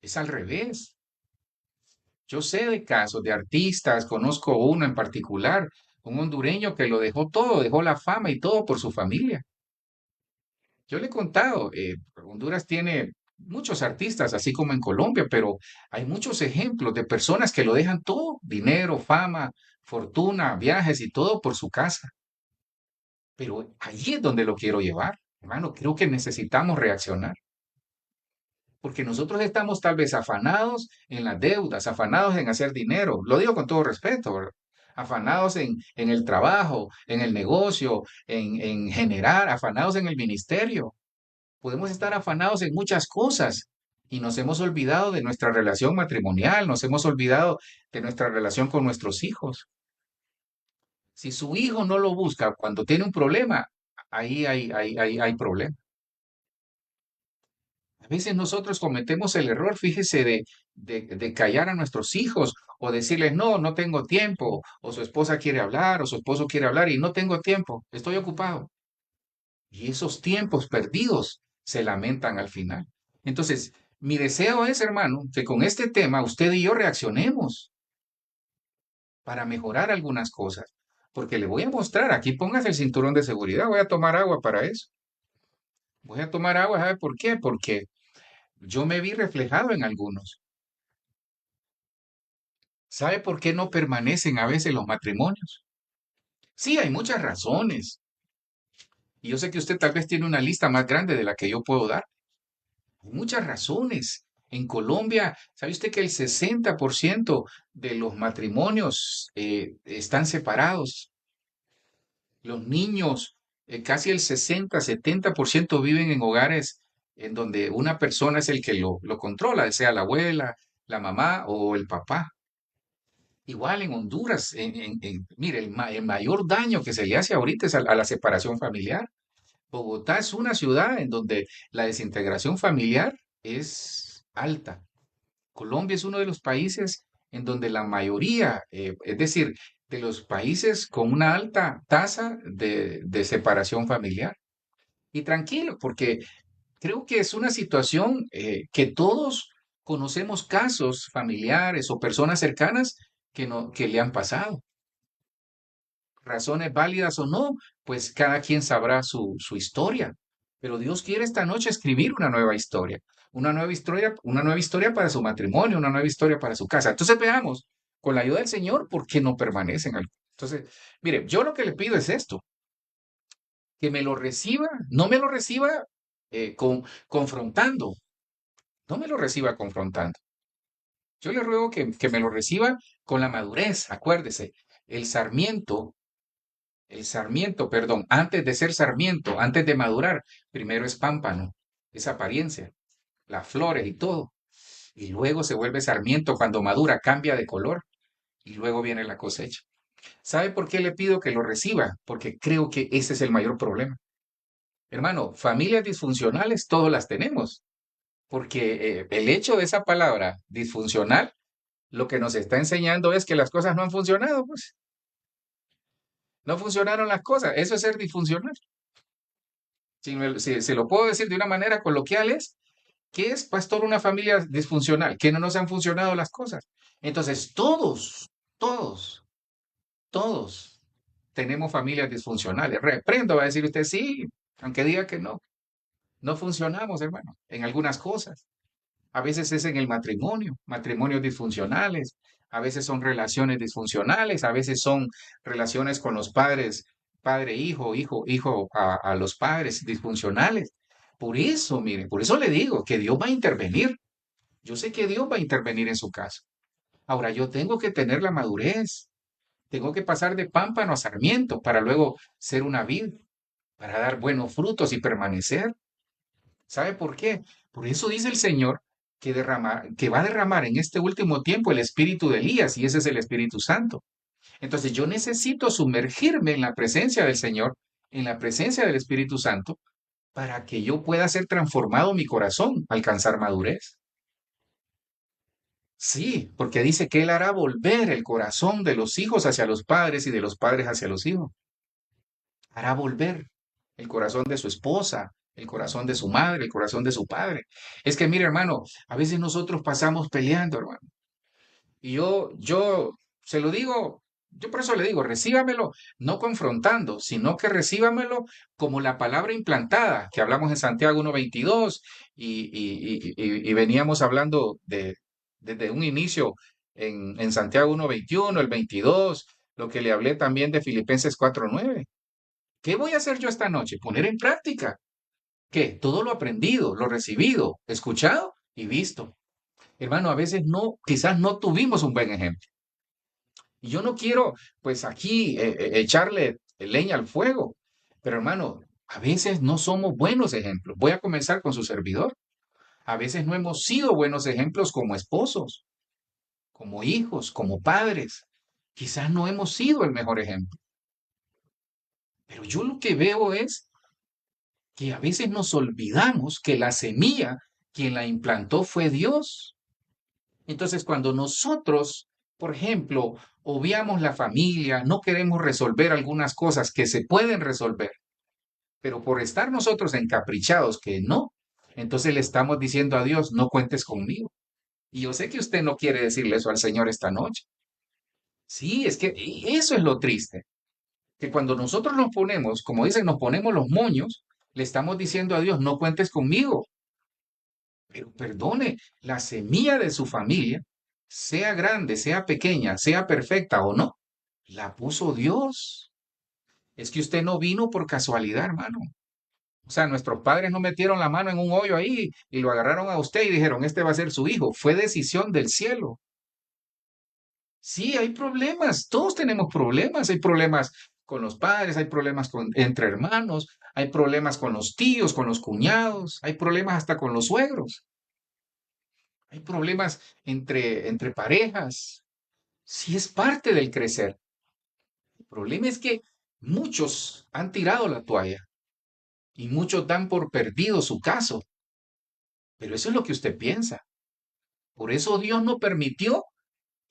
Es al revés. Yo sé de casos de artistas, conozco uno en particular, un hondureño que lo dejó todo, dejó la fama y todo por su familia. Yo le he contado, Honduras tiene muchos artistas, así como en Colombia, pero hay muchos ejemplos de personas que lo dejan todo, dinero, fama, fortuna, viajes y todo por su casa. Pero allí es donde lo quiero llevar. Hermano, creo que necesitamos reaccionar. Porque nosotros estamos tal vez afanados en las deudas, afanados en hacer dinero. Lo digo con todo respeto, ¿verdad? Afanados en el trabajo, en el negocio, en generar, afanados en el ministerio. Podemos estar afanados en muchas cosas y nos hemos olvidado de nuestra relación matrimonial, nos hemos olvidado de nuestra relación con nuestros hijos. Si su hijo no lo busca cuando tiene un problema, ahí hay problema. A veces nosotros cometemos el error, fíjese, de callar a nuestros hijos o decirles, no, no tengo tiempo, o su esposa quiere hablar, o su esposo quiere hablar y no tengo tiempo, estoy ocupado. Y esos tiempos perdidos se lamentan al final. Entonces, mi deseo es, hermano, que con este tema usted y yo reaccionemos para mejorar algunas cosas. Porque le voy a mostrar, aquí póngase el cinturón de seguridad, voy a tomar agua para eso. Voy a tomar agua, ¿sabe por qué? Porque yo me vi reflejado en algunos. ¿Sabe por qué no permanecen a veces los matrimonios? Sí, hay muchas razones. Y yo sé que usted tal vez tiene una lista más grande de la que yo puedo dar. Hay muchas razones. En Colombia, ¿sabe usted que el 60% de los matrimonios están separados? Los niños, casi el 60-70% viven en hogares en donde una persona es el que lo controla, sea la abuela, la mamá o el papá. Igual en Honduras, mire, el mayor daño que se le hace ahorita es a la separación familiar. Bogotá es una ciudad en donde la desintegración familiar es alta. Colombia es uno de los países en donde la mayoría, es decir, de los países con una alta tasa de separación familiar. Y tranquilo, porque creo que es una situación que todos conocemos casos familiares o personas cercanas que, no, que le han pasado. Razones válidas o no, pues cada quien sabrá su historia. Pero Dios quiere esta noche escribir una nueva historia para su matrimonio, una nueva historia para su casa. Entonces veamos, con la ayuda del Señor, ¿por qué no permanecen? Entonces, mire, yo lo que le pido es esto, que me lo reciba, no me lo reciba confrontando, no me lo reciba confrontando. Yo le ruego que me lo reciba con la madurez, acuérdese, el sarmiento perdón, antes de ser sarmiento, antes de madurar, primero es pámpano, es apariencia, las flores y todo. Y luego se vuelve sarmiento cuando madura, cambia de color y luego viene la cosecha. ¿Sabe por qué le pido que lo reciba? Porque creo que ese es el mayor problema. Hermano, familias disfuncionales todas las tenemos, porque el hecho de esa palabra disfuncional lo que nos está enseñando es que las cosas no han funcionado, pues no funcionaron las cosas. Eso es ser disfuncional. Si se lo puedo decir de una manera coloquial es, ¿qué es, pastor, una familia disfuncional? Que no nos han funcionado las cosas. Entonces, todos, todos tenemos familias disfuncionales. Reprendo, va a decir usted, sí, aunque diga que no. No funcionamos, hermano, en algunas cosas. A veces es en el matrimonio, matrimonios disfuncionales, a veces son relaciones disfuncionales, a veces son relaciones con los padres, padre-hijo, hijo a los padres disfuncionales. Por eso, miren, por eso le digo que Dios va a intervenir. Yo sé que Dios va a intervenir en su caso. Ahora, yo tengo que tener la madurez, tengo que pasar de pámpano a sarmiento para luego ser una vid, para dar buenos frutos y permanecer. ¿Sabe por qué? Por eso dice el Señor que va a derramar en este último tiempo el espíritu de Elías, y ese es el Espíritu Santo. Entonces yo necesito sumergirme en la presencia del Señor, en la presencia del Espíritu Santo, para que yo pueda ser transformado mi corazón, alcanzar madurez. Sí, porque dice que Él hará volver el corazón de los hijos hacia los padres y de los padres hacia los hijos. Hará volver el corazón de su esposa, el corazón de su madre, el corazón de su padre. Es que, mire, hermano, a veces nosotros pasamos peleando, hermano. Y yo se lo digo, yo por eso le digo, recíbamelo, no confrontando, sino que recíbamelo como la palabra implantada, que hablamos en Santiago 1:22 y veníamos hablando desde un inicio en Santiago 1:21, el 22, lo que le hablé también de Filipenses 4:9. ¿Qué voy a hacer yo esta noche? Poner en práctica. ¿Qué? Todo lo aprendido, lo recibido, escuchado y visto. Hermano, a veces no, quizás no tuvimos un buen ejemplo. Y yo no quiero, pues aquí, echarle leña al fuego. Pero hermano, a veces no somos buenos ejemplos. Voy a comenzar con su servidor. A veces no hemos sido buenos ejemplos como esposos, como hijos, como padres. Quizás no hemos sido el mejor ejemplo. Pero yo lo que veo es que a veces nos olvidamos que la semilla, quien la implantó fue Dios. Entonces, cuando nosotros, por ejemplo, obviamos la familia, no queremos resolver algunas cosas que se pueden resolver, pero por estar nosotros encaprichados que no, entonces le estamos diciendo a Dios, no cuentes conmigo. Y yo sé que usted no quiere decirle eso al Señor esta noche. Sí, es que eso es lo triste, que cuando nosotros nos ponemos, como dicen, nos ponemos los moños, le estamos diciendo a Dios, no cuentes conmigo. Pero perdone, la semilla de su familia, sea grande, sea pequeña, sea perfecta o no, la puso Dios. Es que usted no vino por casualidad, hermano. O sea, nuestros padres no metieron la mano en un hoyo ahí y lo agarraron a usted y dijeron, este va a ser su hijo. Fue decisión del cielo. Sí, hay problemas, todos tenemos problemas, hay problemas con los padres, hay problemas entre hermanos, hay problemas con los tíos, con los cuñados, hay problemas hasta con los suegros, hay problemas entre parejas. Sí es parte del crecer. El problema es que muchos han tirado la toalla y muchos dan por perdido su caso, pero eso es lo que usted piensa. Por eso Dios no permitió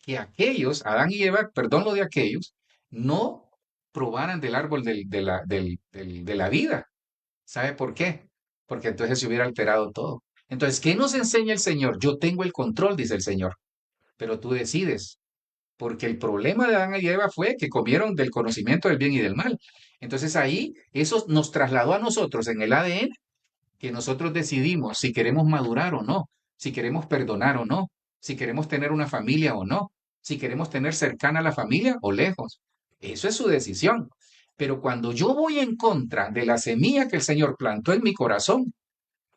que aquellos, Adán y Eva, perdón lo de aquellos, no probaran del árbol de la vida. ¿Sabe por qué? Porque entonces se hubiera alterado todo. Entonces, ¿qué nos enseña el Señor? Yo tengo el control, dice el Señor, pero tú decides. Porque el problema de Adán y Eva fue que comieron del conocimiento del bien y del mal. Entonces ahí eso nos trasladó a nosotros en el ADN que nosotros decidimos si queremos madurar o no, si queremos perdonar o no, si queremos tener una familia o no, si queremos tener cercana a la familia o lejos. Eso es su decisión. Pero cuando yo voy en contra de la semilla que el Señor plantó en mi corazón,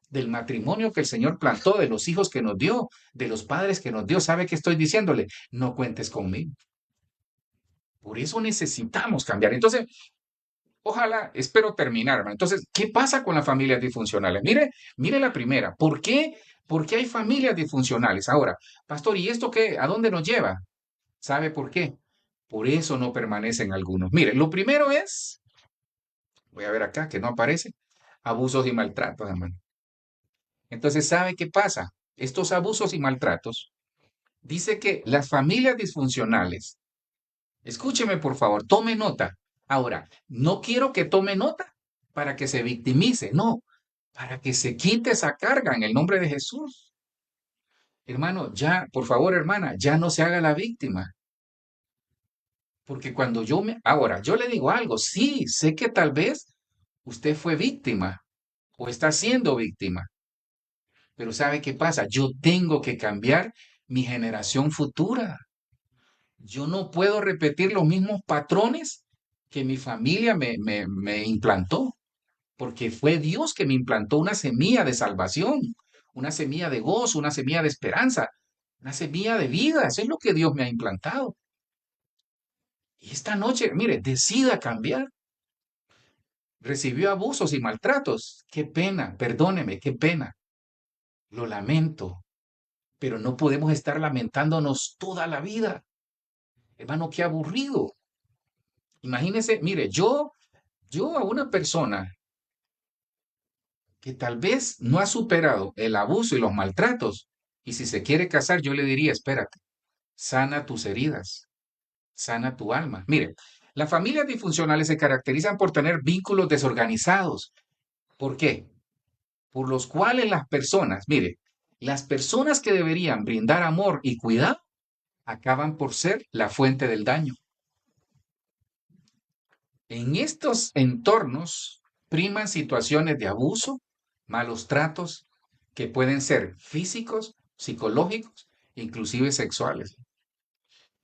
del matrimonio que el Señor plantó, de los hijos que nos dio, de los padres que nos dio, ¿sabe qué estoy diciéndole? No cuentes conmigo. Por eso necesitamos cambiar. Entonces, ojalá, espero terminar, hermano. Entonces, ¿qué pasa con las familias disfuncionales? Mire la primera. ¿Por qué? ¿Por qué hay familias disfuncionales? Ahora, pastor, ¿y esto qué? ¿A dónde nos lleva? ¿Sabe por qué? Por eso no permanecen algunos. Mire, lo primero es, voy a ver acá que no aparece, abusos y maltratos, hermano. Entonces, ¿sabe qué pasa? Estos abusos y maltratos, dice que las familias disfuncionales, escúcheme por favor, tome nota. Ahora, no quiero que tome nota para que se victimice, no, para que se quite esa carga en el nombre de Jesús. Hermano, ya, por favor, hermana, ya no se haga la víctima. Porque cuando ahora, yo le digo algo, sí, sé que tal vez usted fue víctima o está siendo víctima, pero ¿sabe qué pasa? Yo tengo que cambiar mi generación futura. Yo no puedo repetir los mismos patrones que mi familia me implantó, porque fue Dios que me implantó una semilla de salvación, una semilla de gozo, una semilla de esperanza, una semilla de vida. Eso es lo que Dios me ha implantado. Y esta noche, mire, decida cambiar. Recibió abusos y maltratos. Qué pena, perdóneme, qué pena. Lo lamento, pero no podemos estar lamentándonos toda la vida. Hermano, qué aburrido. Imagínese, mire, yo a una persona que tal vez no ha superado el abuso y los maltratos, y si se quiere casar, yo le diría, espérate, sana tus heridas, sana tu alma. Mire, las familias disfuncionales se caracterizan por tener vínculos desorganizados. ¿Por qué? Por los cuales las personas, mire, las personas que deberían brindar amor y cuidado acaban por ser la fuente del daño. En estos entornos priman situaciones de abuso, malos tratos, que pueden ser físicos, psicológicos, inclusive sexuales.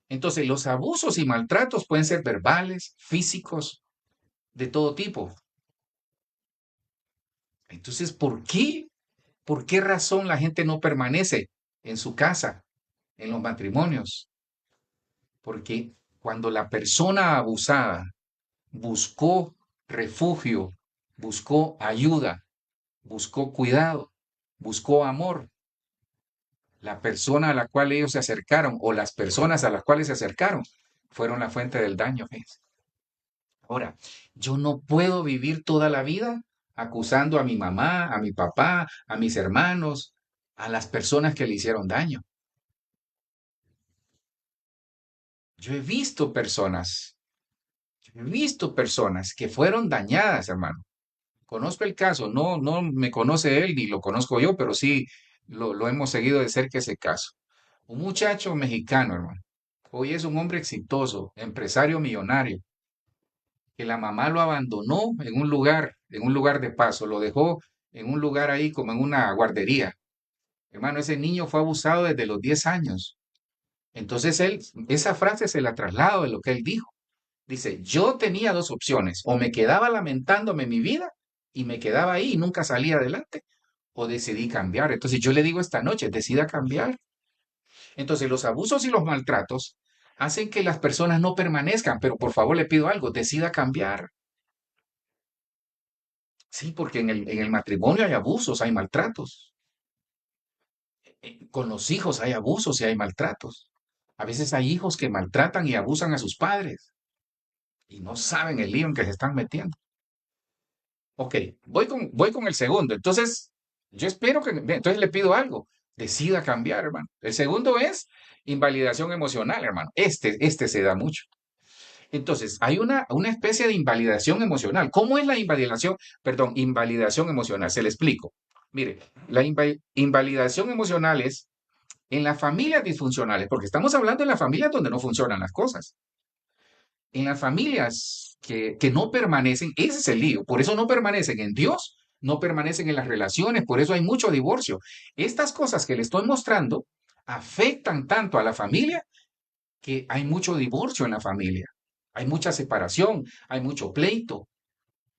Entonces, los abusos y maltratos pueden ser verbales, físicos, de todo tipo. Entonces, ¿por qué? ¿Por qué razón la gente no permanece en su casa, en los matrimonios? Porque cuando la persona abusada buscó refugio, buscó ayuda, buscó cuidado, buscó amor, la persona a la cual ellos se acercaron o las personas a las cuales se acercaron fueron la fuente del daño. ¿Ves? Ahora, yo no puedo vivir toda la vida acusando a mi mamá, a mi papá, a mis hermanos, a las personas que le hicieron daño. Yo he visto personas, yo he visto personas que fueron dañadas, hermano. Conozco el caso, no me conoce él ni lo conozco yo, pero sí lo hemos seguido de cerca ese caso. Un muchacho mexicano, hermano. Hoy es un hombre exitoso, empresario millonario, que la mamá lo abandonó en un lugar de paso, lo dejó en un lugar ahí como en una guardería. Hermano, ese niño fue abusado desde los 10 años. Entonces esa frase se la traslado de lo que él dijo. Dice, yo tenía dos opciones, o me quedaba lamentándome mi vida y me quedaba ahí y nunca salía adelante, o decidí cambiar. Entonces yo le digo esta noche, decida cambiar. Entonces los abusos y los maltratos hacen que las personas no permanezcan, pero por favor le pido algo, decida cambiar. Sí, porque en el matrimonio hay abusos, hay maltratos. Con los hijos hay abusos y hay maltratos. A veces hay hijos que maltratan y abusan a sus padres y no saben el lío en que se están metiendo. Ok, voy con el segundo. Entonces, yo espero que, entonces le pido algo, decida cambiar, hermano. El segundo es invalidación emocional, hermano. Este se da mucho. Entonces, hay una especie de invalidación emocional. ¿Cómo es la invalidación? Perdón, invalidación emocional. Se le explico. Mire, la invalidación emocional es en las familias disfuncionales, porque estamos hablando de las familias donde no funcionan las cosas. En las familias que no permanecen, ese es el lío. Por eso no permanecen en Dios, no permanecen en las relaciones, por eso hay mucho divorcio. Estas cosas que le estoy mostrando afectan tanto a la familia que hay mucho divorcio en la familia. Hay mucha separación, hay mucho pleito.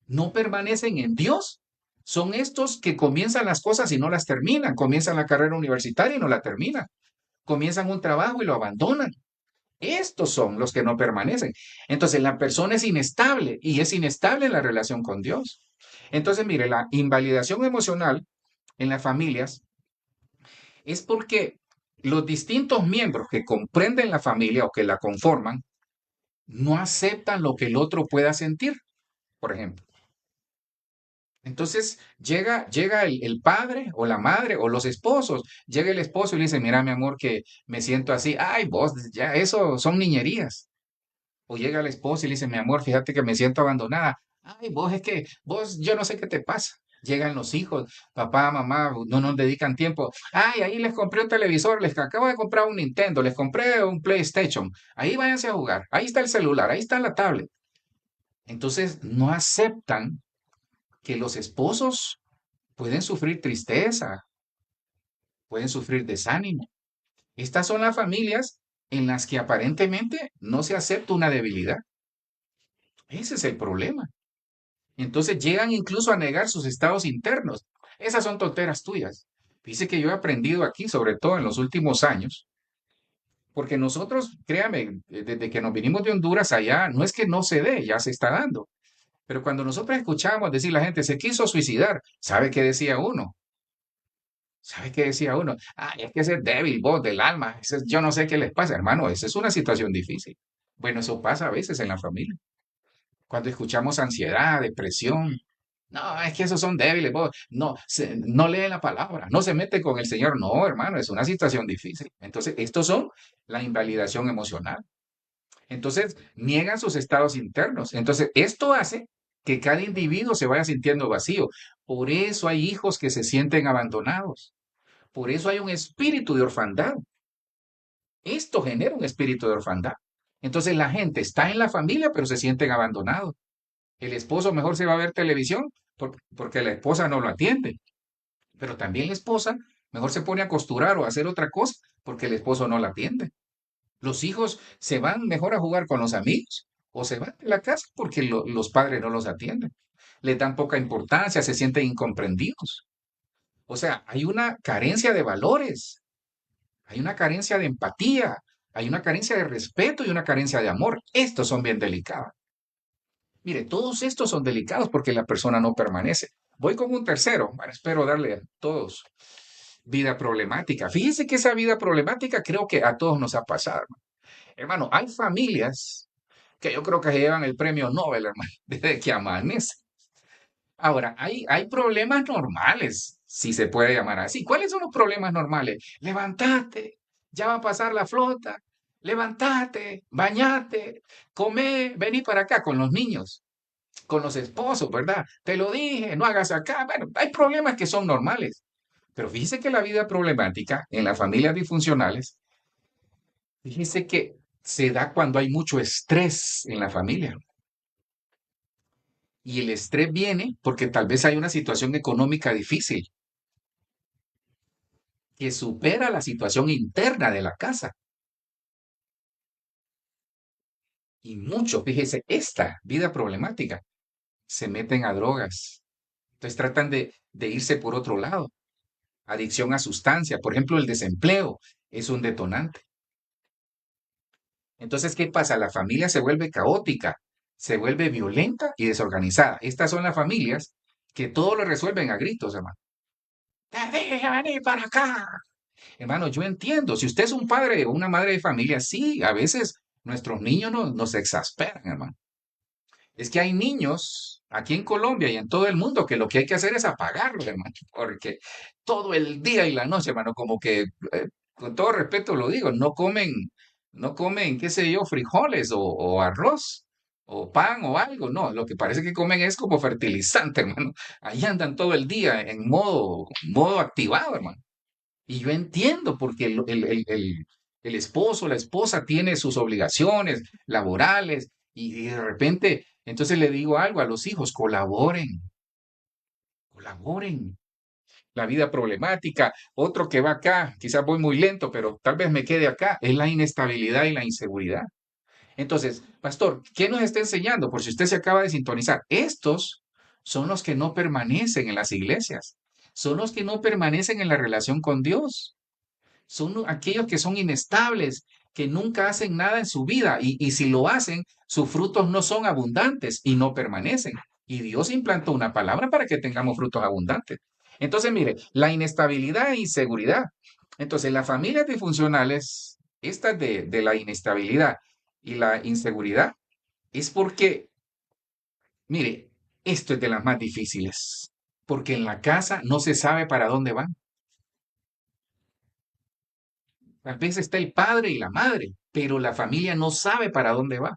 No permanecen en Dios. Son estos que comienzan las cosas y no las terminan. Comienzan la carrera universitaria y no la terminan. Comienzan un trabajo y lo abandonan. Estos son los que no permanecen. Entonces la persona es inestable y es inestable en la relación con Dios. Entonces, mire, la invalidación emocional en las familias es porque los distintos miembros que comprenden la familia o que la conforman no aceptan lo que el otro pueda sentir, por ejemplo. Entonces llega el padre o la madre o los esposos, llega el esposo y le dice, mira mi amor que me siento así, ay vos, ya eso son niñerías. O llega el esposo y le dice, mi amor, fíjate que me siento abandonada. Ay, vos es que, vos, yo no sé qué te pasa. Llegan los hijos, papá, mamá, no nos dedican tiempo. Ay, ahí les compré un televisor, les acabo de comprar un Nintendo, les compré un PlayStation. Ahí váyanse a jugar. Ahí está el celular, ahí está la tablet. Entonces, no aceptan que los esposos pueden sufrir tristeza, pueden sufrir desánimo. Estas son las familias en las que aparentemente no se acepta una debilidad. Ese es el problema. Entonces llegan incluso a negar sus estados internos. Esas son tonteras tuyas. Dice que yo he aprendido aquí, sobre todo en los últimos años, porque nosotros, créame, desde que nos vinimos de Honduras allá, no es que no se dé, ya se está dando. Pero cuando nosotros escuchábamos decir la gente se quiso suicidar, ¿sabe qué decía uno? ¿Sabe qué decía uno? Ah, es que ese es débil, vos del alma. Yo no sé qué les pasa, hermano. Esa es una situación difícil. Bueno, eso pasa a veces en la familia. Cuando escuchamos ansiedad, depresión, no, es que esos son débiles, vos. No, no leen la palabra, no se mete con el Señor. No, hermano, es una situación difícil. Entonces, estos son la invalidación emocional. Entonces, niegan sus estados internos. Entonces, esto hace que cada individuo se vaya sintiendo vacío. Por eso hay hijos que se sienten abandonados. Por eso hay un espíritu de orfandad. Esto genera un espíritu de orfandad. Entonces, la gente está en la familia, pero se sienten abandonados. El esposo mejor se va a ver televisión porque la esposa no lo atiende. Pero también la esposa mejor se pone a costurar o a hacer otra cosa porque el esposo no la atiende. Los hijos se van mejor a jugar con los amigos o se van de la casa porque los padres no los atienden. Les dan poca importancia, se sienten incomprendidos. O sea, hay una carencia de valores, hay una carencia de empatía, hay una carencia de respeto y una carencia de amor. Estos son bien delicados. Mire, todos estos son delicados porque la persona no permanece. Voy con un tercero. Bueno, espero darle a todos vida problemática. Fíjense que esa vida problemática creo que a todos nos ha pasado. Hermano, hay familias que yo creo que se llevan el premio Nobel, hermano, desde que amanece. Ahora, hay problemas normales, si se puede llamar así. ¿Cuáles son los problemas normales? Levantate, ya va a pasar la flota. Levantate, bañate, come, vení para acá con los niños, con los esposos, ¿verdad? Te lo dije, no hagas acá. Bueno, hay problemas que son normales. Pero fíjese que la vida problemática en las familias disfuncionales, fíjese que se da cuando hay mucho estrés en la familia. Y el estrés viene porque tal vez hay una situación económica difícil que supera la situación interna de la casa. Y mucho, fíjese, esta vida problemática se meten a drogas. Entonces tratan de irse por otro lado. Adicción a sustancia, por ejemplo, el desempleo es un detonante. Entonces, ¿qué pasa? La familia se vuelve caótica, se vuelve violenta y desorganizada. Estas son las familias que todo lo resuelven a gritos, hermano. "Te dije venir para acá". Hermano, yo entiendo, si usted es un padre o una madre de familia, sí, a veces nuestros niños nos exasperan, hermano. Es que hay niños aquí en Colombia y en todo el mundo que lo que hay que hacer es apagarlos, hermano, porque todo el día y la noche, hermano, como que, con todo respeto lo digo, no comen, qué sé yo, frijoles o arroz o pan o algo, no, lo que parece que comen es como fertilizante, hermano. Ahí andan todo el día en modo activado, hermano. Y yo entiendo porque el esposo, la esposa tiene sus obligaciones laborales y de repente, entonces le digo algo a los hijos, colaboren, colaboren. La vida problemática, otro que va acá, quizás voy muy lento, pero tal vez me quede acá, es la inestabilidad y la inseguridad. Entonces, pastor, ¿qué nos está enseñando? Por si usted se acaba de sintonizar, estos son los que no permanecen en las iglesias, son los que no permanecen en la relación con Dios. Son aquellos que son inestables, que nunca hacen nada en su vida y si lo hacen, sus frutos no son abundantes y no permanecen. Y Dios implantó una palabra para que tengamos frutos abundantes. Entonces, mire, la inestabilidad e inseguridad. Entonces, las familias disfuncionales, estas de la inestabilidad y la inseguridad, es porque, mire, esto es de las más difíciles, porque en la casa no se sabe para dónde van. A veces está el padre y la madre, pero la familia no sabe para dónde va,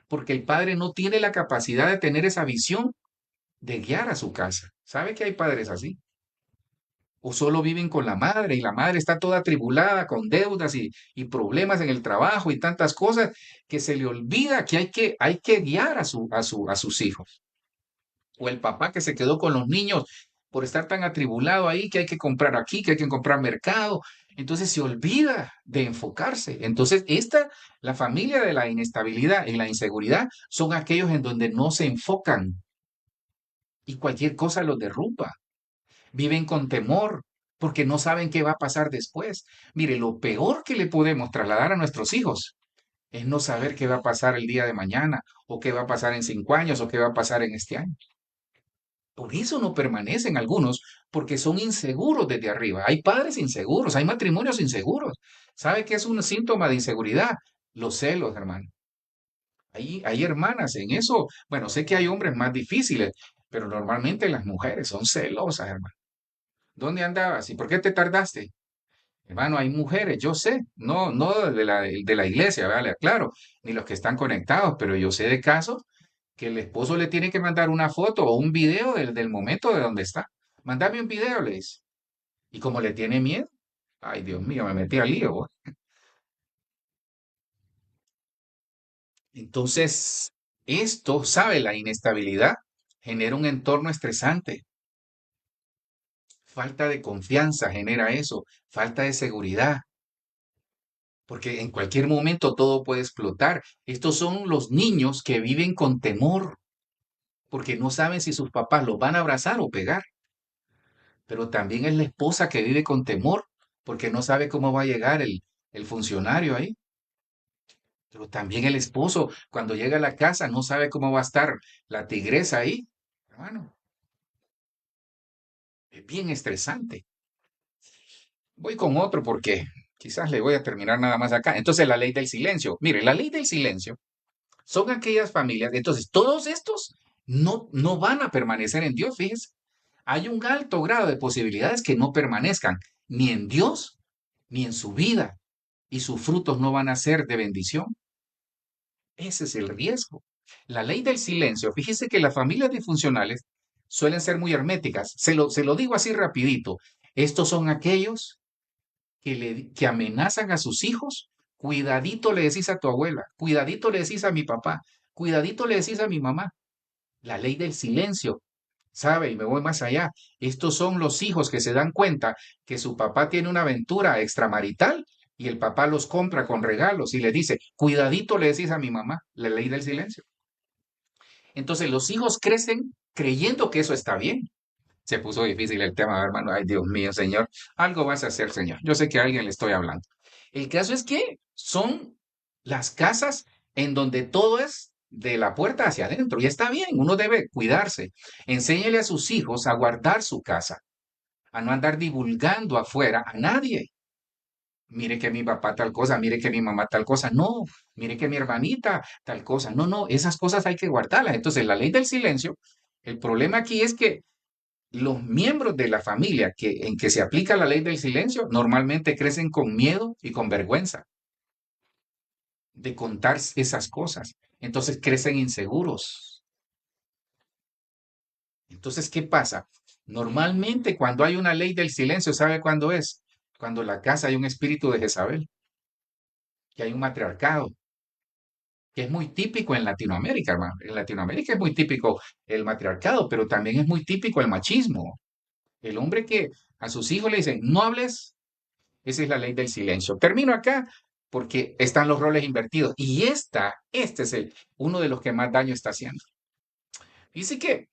porque el padre no tiene la capacidad de tener esa visión de guiar a su casa. ¿Sabe que hay padres así? O solo viven con la madre y la madre está toda atribulada con deudas y problemas en el trabajo y tantas cosas que se le olvida que hay que guiar a sus hijos. O el papá que se quedó con los niños por estar tan atribulado ahí que hay que comprar aquí, que hay que comprar mercado. Entonces se olvida de enfocarse. Entonces, la familia de la inestabilidad y la inseguridad son aquellos en donde no se enfocan y cualquier cosa los derrumba. Viven con temor porque no saben qué va a pasar después. Mire, lo peor que le podemos trasladar a nuestros hijos es no saber qué va a pasar el día de mañana o qué va a pasar en 5 años o qué va a pasar en este año. Por eso no permanecen algunos, porque son inseguros desde arriba. Hay padres inseguros, hay matrimonios inseguros. ¿Sabe qué es un síntoma de inseguridad? Los celos, hermano. Hay hermanas en eso. Bueno, sé que hay hombres más difíciles, pero normalmente las mujeres son celosas, hermano. ¿Dónde andabas? ¿Y por qué te tardaste? Hermano, hay mujeres, yo sé, no de la iglesia, ¿vale? Claro, ni los que están conectados, pero yo sé de casos que el esposo le tiene que mandar una foto o un video del momento de donde está. Mándame un video, le dice. Y como le tiene miedo, ay, Dios mío, me metí al lío, vos. Entonces, esto, ¿sabe? La inestabilidad genera un entorno estresante. Falta de confianza genera eso, falta de seguridad, porque en cualquier momento todo puede explotar. Estos son los niños que viven con temor, porque no saben si sus papás los van a abrazar o pegar. Pero también es la esposa que vive con temor, porque no sabe cómo va a llegar el funcionario ahí. Pero también el esposo, cuando llega a la casa, no sabe cómo va a estar la tigresa ahí. Hermano, es bien estresante. Voy con otro porque quizás le voy a terminar nada más acá. Entonces, la ley del silencio. Mire, la ley del silencio son aquellas familias. Entonces, todos estos no van a permanecer en Dios, fíjese. Hay un alto grado de posibilidades que no permanezcan ni en Dios ni en su vida y sus frutos no van a ser de bendición. Ese es el riesgo. La ley del silencio, fíjese que las familias disfuncionales suelen ser muy herméticas. Se lo digo así rapidito. Estos son aquellos que amenazan a sus hijos. Cuidadito le decís a tu abuela, cuidadito le decís a mi papá, cuidadito le decís a mi mamá. La ley del silencio, ¿sabe? Y me voy más allá. Estos son los hijos que se dan cuenta que su papá tiene una aventura extramarital y el papá los compra con regalos y le dice, cuidadito le decís a mi mamá, la ley del silencio. Entonces los hijos crecen creyendo que eso está bien. Se puso difícil el tema, hermano. Ay, Dios mío, Señor. Algo vas a hacer, Señor. Yo sé que a alguien le estoy hablando. El caso es que son las casas en donde todo es de la puerta hacia adentro. Y está bien, uno debe cuidarse. Enséñele a sus hijos a guardar su casa, a no andar divulgando afuera a nadie. Mire que mi papá tal cosa, mire que mi mamá tal cosa. No, mire que mi hermanita tal cosa. No, no, esas cosas hay que guardarlas. Entonces, la ley del silencio, el problema aquí es que los miembros de la familia en que se aplica la ley del silencio normalmente crecen con miedo y con vergüenza de contar esas cosas. Entonces crecen inseguros. Entonces, ¿qué pasa? Normalmente cuando hay una ley del silencio, ¿sabe cuándo es? Cuando en la casa hay un espíritu de Jezabel, que hay un matriarcado, que es muy típico en Latinoamérica, hermano. En Latinoamérica es muy típico el matriarcado, pero también es muy típico el machismo. El hombre que a sus hijos le dice, no hables. Esa es la ley del silencio. Termino acá porque están los roles invertidos. Y este es uno de los que más daño está haciendo. Dice que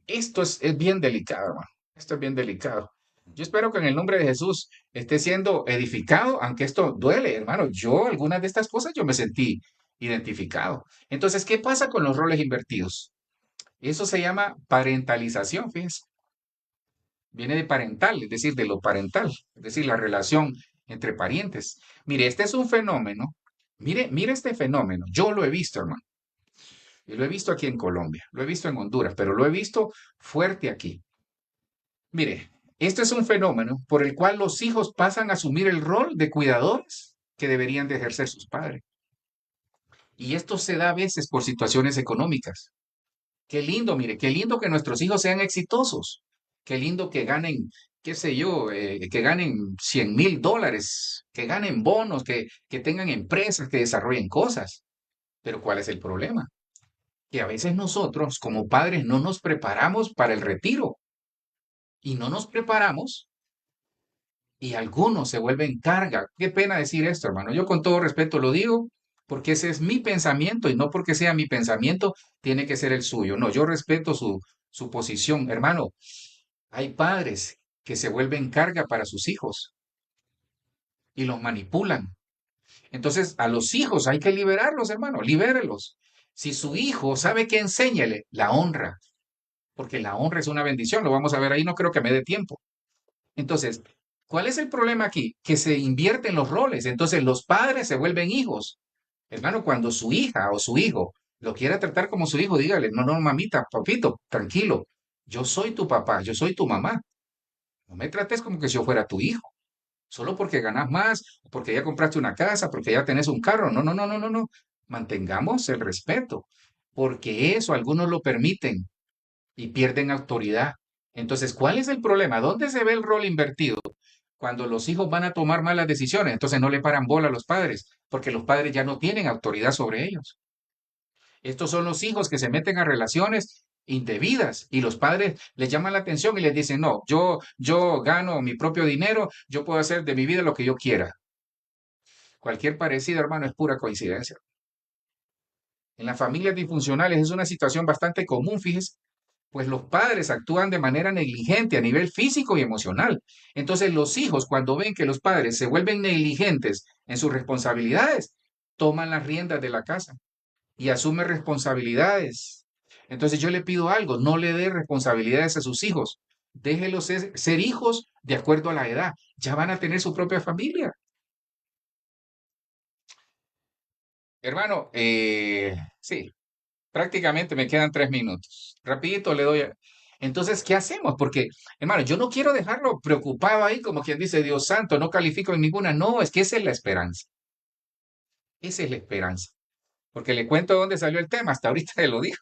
esto es bien delicado, hermano. Esto es bien delicado. Yo espero que en el nombre de Jesús esté siendo edificado, aunque esto duele, hermano. Yo, algunas de estas cosas, yo me sentí identificado. Entonces, ¿qué pasa con los roles invertidos? Eso se llama parentalización, fíjense. Viene de parental, es decir, de lo parental, es decir, la relación entre parientes. Mire, este es un fenómeno. Mire este fenómeno. Yo lo he visto, hermano. Y lo he visto aquí en Colombia, lo he visto en Honduras, pero lo he visto fuerte aquí. Mire, esto es un fenómeno por el cual los hijos pasan a asumir el rol de cuidadores que deberían de ejercer sus padres. Y esto se da a veces por situaciones económicas. Qué lindo, mire, qué lindo que nuestros hijos sean exitosos. Qué lindo que ganen, qué sé yo, que ganen $100,000, que ganen bonos, que tengan empresas, que desarrollen cosas. Pero ¿cuál es el problema? Que a veces nosotros como padres no nos preparamos para el retiro y no nos preparamos y algunos se vuelven carga. Qué pena decir esto, hermano. Yo con todo respeto lo digo porque ese es mi pensamiento y no porque sea mi pensamiento tiene que ser el suyo. No, yo respeto su posición. Hermano, hay padres que se vuelven carga para sus hijos y los manipulan. Entonces, a los hijos hay que liberarlos, hermano, libérelos. Si su hijo sabe que enséñele, la honra, porque la honra es una bendición, lo vamos a ver ahí, no creo que me dé tiempo. Entonces, ¿cuál es el problema aquí? Que se invierten los roles, entonces los padres se vuelven hijos. Hermano, cuando su hija o su hijo lo quiera tratar como su hijo, dígale, no, no, mamita, papito, tranquilo, yo soy tu papá, yo soy tu mamá. No me trates como que si yo fuera tu hijo, solo porque ganas más, porque ya compraste una casa, porque ya tenés un carro. No, no, no, no, no, no. Mantengamos el respeto, porque eso algunos lo permiten y pierden autoridad. Entonces, ¿cuál es el problema? ¿Dónde se ve el rol invertido? Cuando los hijos van a tomar malas decisiones, entonces no le paran bola a los padres, porque los padres ya no tienen autoridad sobre ellos. Estos son los hijos que se meten a relaciones indebidas y los padres les llaman la atención y les dicen, no, yo gano mi propio dinero, yo puedo hacer de mi vida lo que yo quiera. Cualquier parecido, hermano, es pura coincidencia. En las familias disfuncionales es una situación bastante común, fíjese, pues los padres actúan de manera negligente a nivel físico y emocional. Entonces los hijos, cuando ven que los padres se vuelven negligentes en sus responsabilidades, toman las riendas de la casa y asumen responsabilidades. Entonces yo le pido algo, no le dé responsabilidades a sus hijos. Déjelos ser hijos de acuerdo a la edad. Ya van a tener su propia familia. Hermano, sí, prácticamente me quedan 3 minutos. Rapidito le doy. Entonces, ¿qué hacemos? Porque, hermano, yo no quiero dejarlo preocupado ahí como quien dice, Dios santo, no califico en ninguna. No, es que esa es la esperanza. Esa es la esperanza. Porque le cuento dónde salió el tema. Hasta ahorita le lo digo.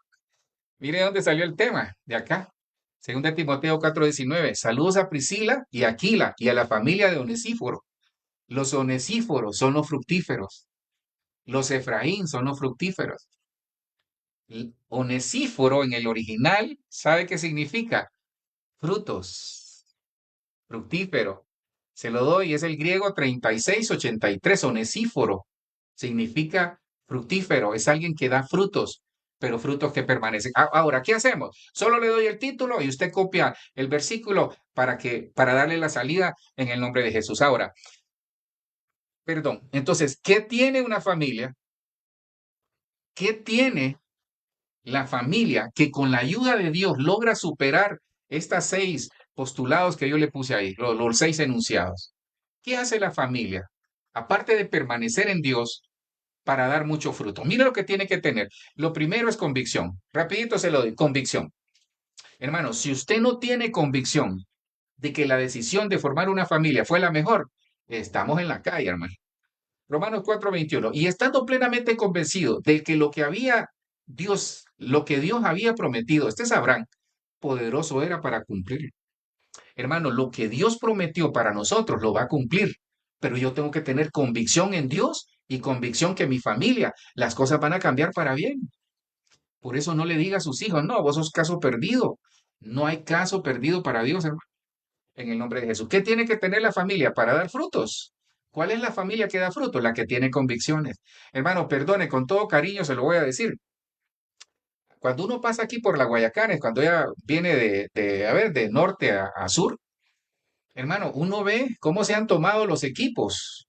Mire dónde salió el tema. De acá. Según de Timoteo 4:19. Saludos a Priscila y Aquila y a la familia de Onesíforo. Los onesíforos son los fructíferos. Los Efraín son los fructíferos. Onesíforo en el original, ¿sabe qué significa? Frutos, fructífero. Se lo doy, es el griego 3683, onesíforo. Significa fructífero, es alguien que da frutos, pero frutos que permanecen. Ahora, ¿qué hacemos? Solo le doy el título y usted copia el versículo para darle la salida en el nombre de Jesús. Ahora, perdón, entonces, ¿qué tiene una familia? ¿Qué tiene la familia que con la ayuda de Dios logra superar estas 6 postulados que yo le puse ahí, los 6 enunciados? ¿Qué hace la familia? Aparte de permanecer en Dios para dar mucho fruto. Mira lo que tiene que tener. Lo primero es convicción. Rapidito se lo doy, convicción. Hermano, si usted no tiene convicción de que la decisión de formar una familia fue la mejor, estamos en la calle, hermano. Romanos 4:21. Y estando plenamente convencido de que lo que Dios había prometido, este es Abraham, poderoso era para cumplir. Hermano, lo que Dios prometió para nosotros lo va a cumplir, pero yo tengo que tener convicción en Dios y convicción que mi familia, las cosas van a cambiar para bien. Por eso no le diga a sus hijos, no, vos sos caso perdido. No hay caso perdido para Dios, hermano, en el nombre de Jesús. ¿Qué tiene que tener la familia para dar frutos? ¿Cuál es la familia que da frutos? La que tiene convicciones. Hermano, perdone, con todo cariño se lo voy a decir. Cuando uno pasa aquí por la Guayacanes, cuando ella viene de norte a sur, hermano, uno ve cómo se han tomado los equipos.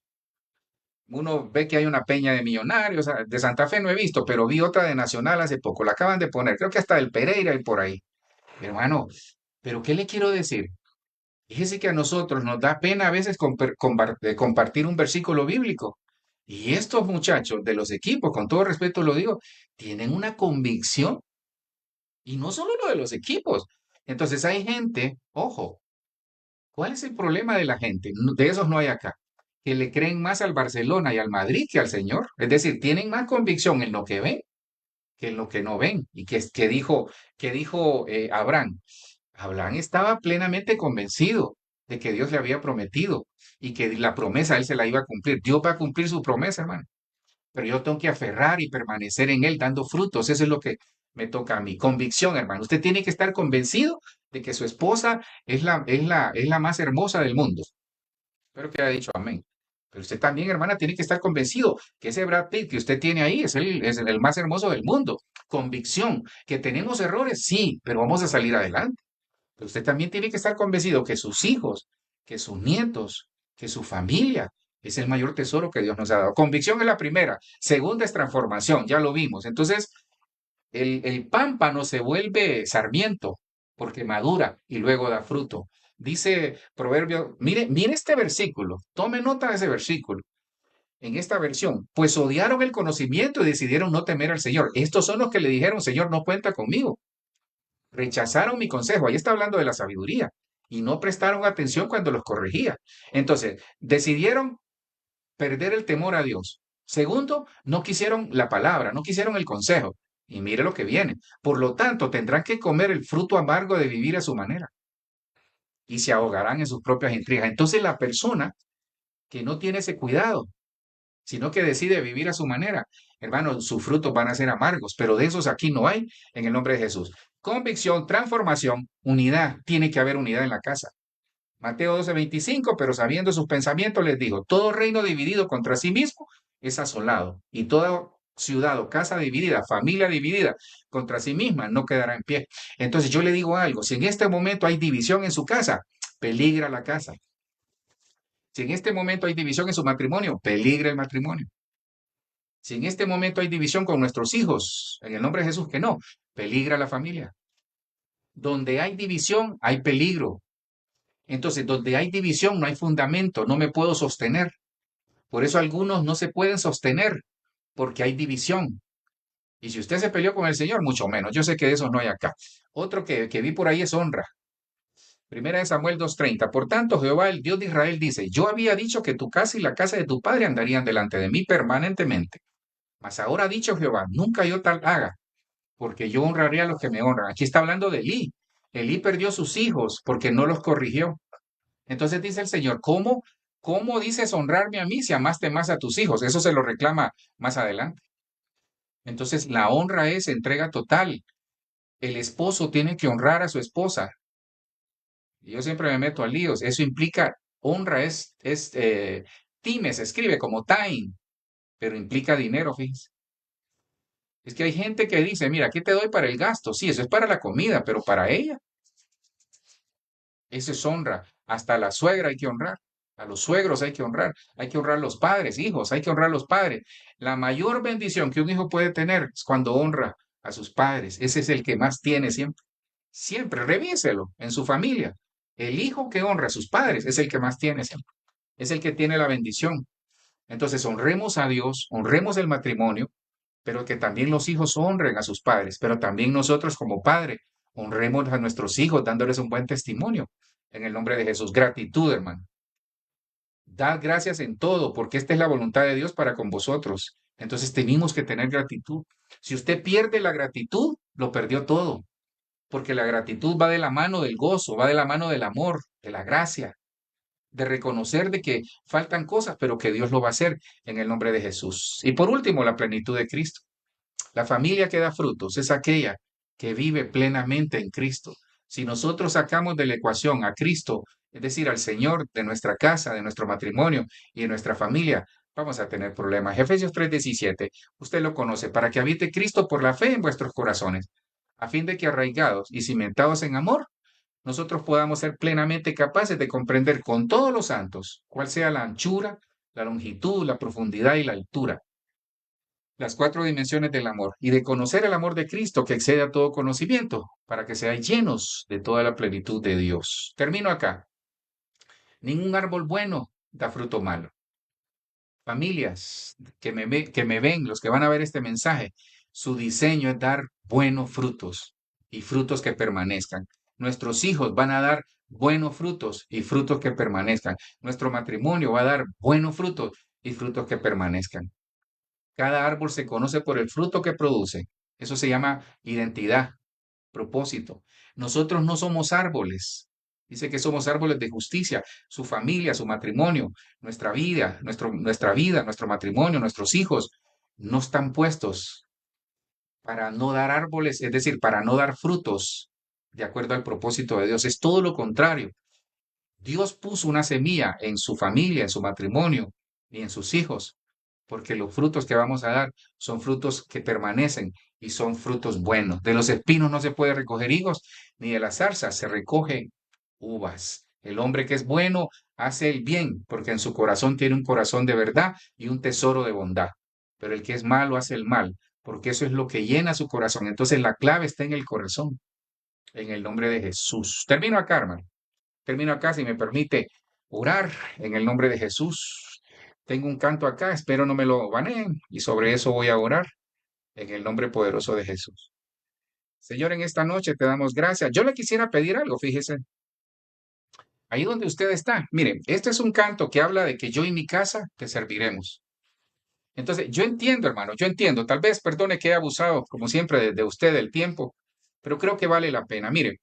Uno ve que hay una peña de Millonarios, de Santa Fe no he visto, pero vi otra de Nacional hace poco, la acaban de poner, creo que hasta el Pereira y por ahí. Hermano, pero ¿qué le quiero decir? Fíjese que a nosotros nos da pena a veces compartir un versículo bíblico. Y estos muchachos de los equipos, con todo respeto lo digo, tienen una convicción y no solo lo de los equipos. Entonces hay gente, ojo, ¿cuál es el problema de la gente? De esos no hay acá, que le creen más al Barcelona y al Madrid que al Señor. Es decir, tienen más convicción en lo que ven que en lo que no ven. Y que dijo Abraham. Abraham estaba plenamente convencido de que Dios le había prometido y que la promesa él se la iba a cumplir. Dios va a cumplir su promesa, hermano. Pero yo tengo que aferrar y permanecer en él dando frutos. Eso es lo que me toca a mí. Convicción, hermano. Usted tiene que estar convencido de que su esposa es la más hermosa del mundo. Espero que haya dicho amén. Pero usted también, hermana, tiene que estar convencido que ese Brad Pitt que usted tiene ahí es el más hermoso del mundo. Convicción. ¿Que tenemos errores? Sí, pero vamos a salir adelante. Pero usted también tiene que estar convencido que sus hijos, que sus nietos, que su familia es el mayor tesoro que Dios nos ha dado. Convicción es la primera. Segunda es transformación, ya lo vimos. Entonces, el pámpano se vuelve sarmiento porque madura y luego da fruto. Dice Proverbio, mire este versículo, tome nota de ese versículo. En esta versión, pues odiaron el conocimiento y decidieron no temer al Señor. Estos son los que le dijeron, Señor, no cuenta conmigo. Rechazaron mi consejo. Ahí está hablando de la sabiduría. Y no prestaron atención cuando los corregía. Entonces, decidieron perder el temor a Dios. Segundo, no quisieron la palabra, no quisieron el consejo. Y mire lo que viene. Por lo tanto, tendrán que comer el fruto amargo de vivir a su manera y se ahogarán en sus propias intrigas. Entonces, la persona que no tiene ese cuidado, sino que decide vivir a su manera, hermano, sus frutos van a ser amargos, pero de esos aquí no hay en el nombre de Jesús. Convicción, transformación, unidad. Tiene que haber unidad en la casa. Mateo 12:25, pero sabiendo sus pensamientos les dijo, todo reino dividido contra sí mismo es asolado, y toda ciudad o casa dividida, familia dividida contra sí misma no quedará en pie. Entonces yo le digo algo, si en este momento hay división en su casa, peligra la casa. Si en este momento hay división en su matrimonio, peligra el matrimonio. Si en este momento hay división con nuestros hijos, en el nombre de Jesús que no, peligra la familia. Donde hay división, hay peligro. Entonces, donde hay división, no hay fundamento, no me puedo sostener. Por eso algunos no se pueden sostener, porque hay división. Y si usted se peleó con el Señor, mucho menos. Yo sé que de esos no hay acá. Otro que vi por ahí es honra. Primera de Samuel 2:30. Por tanto, Jehová, el Dios de Israel, dice, yo había dicho que tu casa y la casa de tu padre andarían delante de mí permanentemente. Mas ahora ha dicho Jehová, nunca yo tal haga, porque yo honraré a los que me honran. Aquí está hablando de Elí. Elí perdió sus hijos porque no los corrigió. Entonces dice el Señor, ¿cómo dices honrarme a mí si amaste más a tus hijos? Eso se lo reclama más adelante. Entonces la honra es entrega total. El esposo tiene que honrar a su esposa. Y yo siempre me meto a líos. Eso implica, honra es time, se escribe como time, pero implica dinero, fíjense. Es que hay gente que dice, mira, ¿qué te doy para el gasto? Sí, eso es para la comida, pero para ella, eso es honra. Hasta la suegra hay que honrar. A los suegros hay que honrar los padres, hijos, hay que honrar los padres. La mayor bendición que un hijo puede tener es cuando honra a sus padres. Ese es el que más tiene siempre. Siempre, revíselo en su familia. El hijo que honra a sus padres es el que más tiene siempre. Es el que tiene la bendición. Entonces, honremos a Dios, honremos el matrimonio, pero que también los hijos honren a sus padres, pero también nosotros como padre honremos a nuestros hijos dándoles un buen testimonio. En el nombre de Jesús, gratitud, hermano. Dad gracias en todo, porque esta es la voluntad de Dios para con vosotros. Entonces tenemos que tener gratitud. Si usted pierde la gratitud, lo perdió todo, porque la gratitud va de la mano del gozo, va de la mano del amor, de la gracia, de reconocer de que faltan cosas, pero que Dios lo va a hacer en el nombre de Jesús. Y por último, la plenitud de Cristo. La familia que da frutos es aquella que vive plenamente en Cristo. Si nosotros sacamos de la ecuación a Cristo, es decir, al Señor de nuestra casa, de nuestro matrimonio y de nuestra familia, vamos a tener problemas. Efesios 3:17, usted lo conoce, para que habite Cristo por la fe en vuestros corazones, a fin de que arraigados y cimentados en amor, nosotros podamos ser plenamente capaces de comprender con todos los santos cuál sea la anchura, la longitud, la profundidad y la altura, las cuatro dimensiones del amor, y de conocer el amor de Cristo que excede a todo conocimiento, para que seáis llenos de toda la plenitud de Dios. Termino acá. Ningún árbol bueno da fruto malo. Familias que me ven, los que van a ver este mensaje, su diseño es dar buenos frutos y frutos que permanezcan. Nuestros hijos van a dar buenos frutos y frutos que permanezcan. Nuestro matrimonio va a dar buenos frutos y frutos que permanezcan. Cada árbol se conoce por el fruto que produce. Eso se llama identidad, propósito. Nosotros no somos árboles. Dice que somos árboles de justicia, su familia, su matrimonio, nuestra vida, nuestro matrimonio, nuestros hijos, no están puestos para no dar árboles, es decir, para no dar frutos de acuerdo al propósito de Dios. Es todo lo contrario. Dios puso una semilla en su familia, en su matrimonio y en sus hijos, porque los frutos que vamos a dar son frutos que permanecen y son frutos buenos. De los espinos no se puede recoger higos, ni de las zarzas se recogen uvas. El hombre que es bueno hace el bien, porque en su corazón tiene un corazón de verdad y un tesoro de bondad. Pero el que es malo hace el mal, porque eso es lo que llena su corazón. Entonces la clave está en el corazón, en el nombre de Jesús. Termino acá, hermano. Termino acá, si me permite orar en el nombre de Jesús. Tengo un canto acá, espero no me lo baneen y sobre eso voy a orar en el nombre poderoso de Jesús. Señor, en esta noche te damos gracias. Yo le quisiera pedir algo, fíjese, ahí donde usted está. Mire, este es un canto que habla de que yo y mi casa te serviremos. Entonces, yo entiendo, hermano, yo entiendo. Tal vez, perdone que he abusado, como siempre, de usted del tiempo, pero creo que vale la pena. Mire,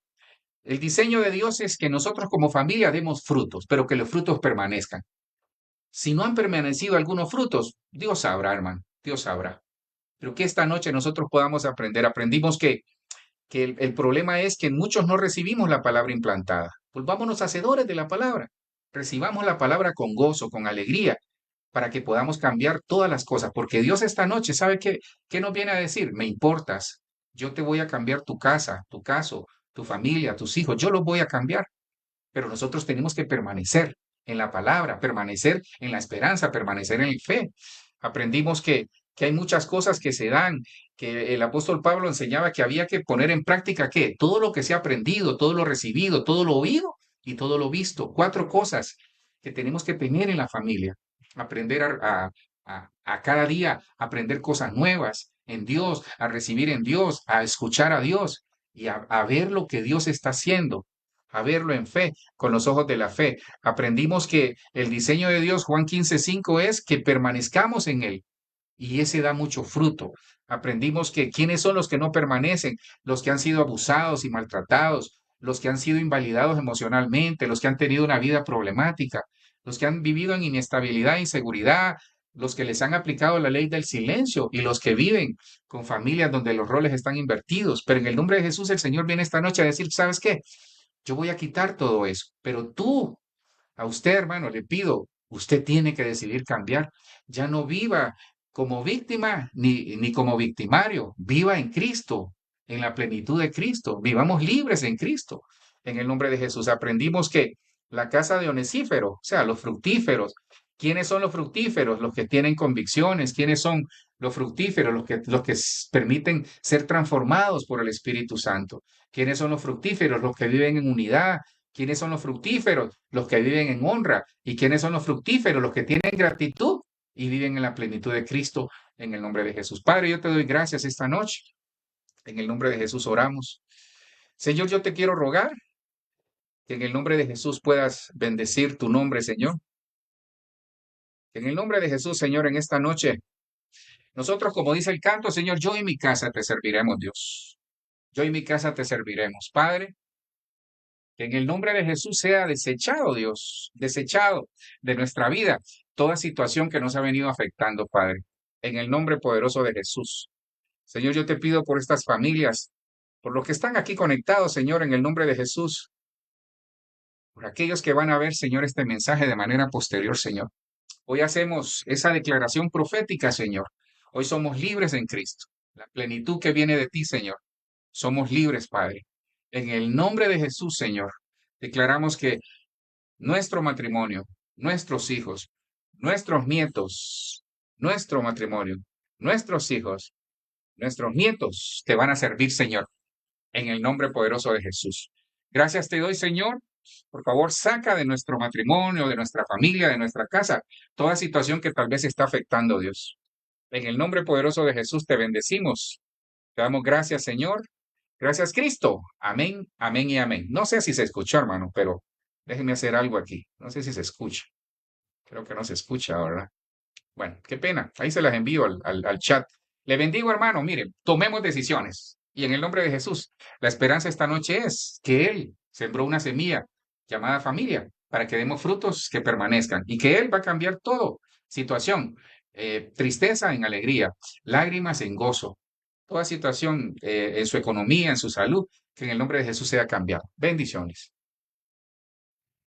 el diseño de Dios es que nosotros como familia demos frutos, pero que los frutos permanezcan. Si no han permanecido algunos frutos, Dios sabrá, hermano, Dios sabrá. Pero que esta noche nosotros podamos aprender. Aprendimos que el problema es que muchos no recibimos la palabra implantada. Volvámonos hacedores de la palabra. Recibamos la palabra con gozo, con alegría, para que podamos cambiar todas las cosas. Porque Dios esta noche, ¿sabe qué nos viene a decir? Me importas. Yo te voy a cambiar tu casa, tu caso, tu familia, tus hijos. Yo los voy a cambiar, pero nosotros tenemos que permanecer en la palabra, permanecer en la esperanza, permanecer en la fe. Aprendimos que hay muchas cosas que se dan, que el apóstol Pablo enseñaba que había que poner en práctica ¿qué? Todo lo que se ha aprendido, todo lo recibido, todo lo oído y todo lo visto. Cuatro cosas que tenemos que tener en la familia. Aprender a cada día, aprender cosas nuevas en Dios, a recibir en Dios, a escuchar a Dios y a ver lo que Dios está haciendo, a verlo en fe, con los ojos de la fe. Aprendimos que el diseño de Dios, Juan 15:5, es que permanezcamos en Él y ese da mucho fruto. Aprendimos que quiénes son los que no permanecen, los que han sido abusados y maltratados, los que han sido invalidados emocionalmente, los que han tenido una vida problemática, los que han vivido en inestabilidad e inseguridad, los que les han aplicado la ley del silencio y los que viven con familias donde los roles están invertidos. Pero en el nombre de Jesús el Señor viene esta noche a decir, ¿sabes qué? Yo voy a quitar todo eso, pero tú, a usted, hermano, le pido, usted tiene que decidir cambiar. Ya no viva como víctima ni como victimario. Viva en Cristo, en la plenitud de Cristo. Vivamos libres en Cristo. En el nombre de Jesús aprendimos que la casa de Onesífero, o sea, los fructíferos. ¿Quiénes son los fructíferos? Los que tienen convicciones. ¿Quiénes son los fructíferos? Los que permiten ser transformados por el Espíritu Santo. ¿Quiénes son los fructíferos? Los que viven en unidad. ¿Quiénes son los fructíferos? Los que viven en honra. ¿Y quiénes son los fructíferos? Los que tienen gratitud y viven en la plenitud de Cristo, en el nombre de Jesús. Padre, yo te doy gracias esta noche. En el nombre de Jesús oramos. Señor, yo te quiero rogar que en el nombre de Jesús puedas bendecir tu nombre, Señor. Que en el nombre de Jesús, Señor, en esta noche, nosotros, como dice el canto, Señor, yo y mi casa te serviremos, Dios. Yo y mi casa te serviremos. Padre, que en el nombre de Jesús sea desechado, Dios, desechado de nuestra vida toda situación que nos ha venido afectando, Padre. En el nombre poderoso de Jesús. Señor, yo te pido por estas familias, por los que están aquí conectados, Señor, en el nombre de Jesús, por aquellos que van a ver, Señor, este mensaje de manera posterior, Señor. Hoy hacemos esa declaración profética, Señor. Hoy somos libres en Cristo. La plenitud que viene de ti, Señor. Somos libres, Padre. En el nombre de Jesús, Señor, declaramos que nuestro matrimonio, nuestros hijos, nuestros nietos, nuestro matrimonio, nuestros hijos, nuestros nietos te van a servir, Señor, en el nombre poderoso de Jesús. Gracias te doy, Señor. Por favor, saca de nuestro matrimonio, de nuestra familia, de nuestra casa, toda situación que tal vez está afectando, Dios. En el nombre poderoso de Jesús te bendecimos. Te damos gracias, Señor. Gracias, Cristo. Amén, amén y amén. No sé si se escuchó, hermano, pero déjenme hacer algo aquí. No sé si se escucha. Creo que no se escucha, ¿verdad? Bueno, qué pena. Ahí se las envío al chat. Le bendigo, hermano. Mire, tomemos decisiones. Y en el nombre de Jesús, la esperanza esta noche es que Él sembró una semilla llamada familia para que demos frutos que permanezcan y que Él va a cambiar todo. Situación, tristeza en alegría, lágrimas en gozo, toda situación en su economía, en su salud, que en el nombre de Jesús sea cambiado. Bendiciones.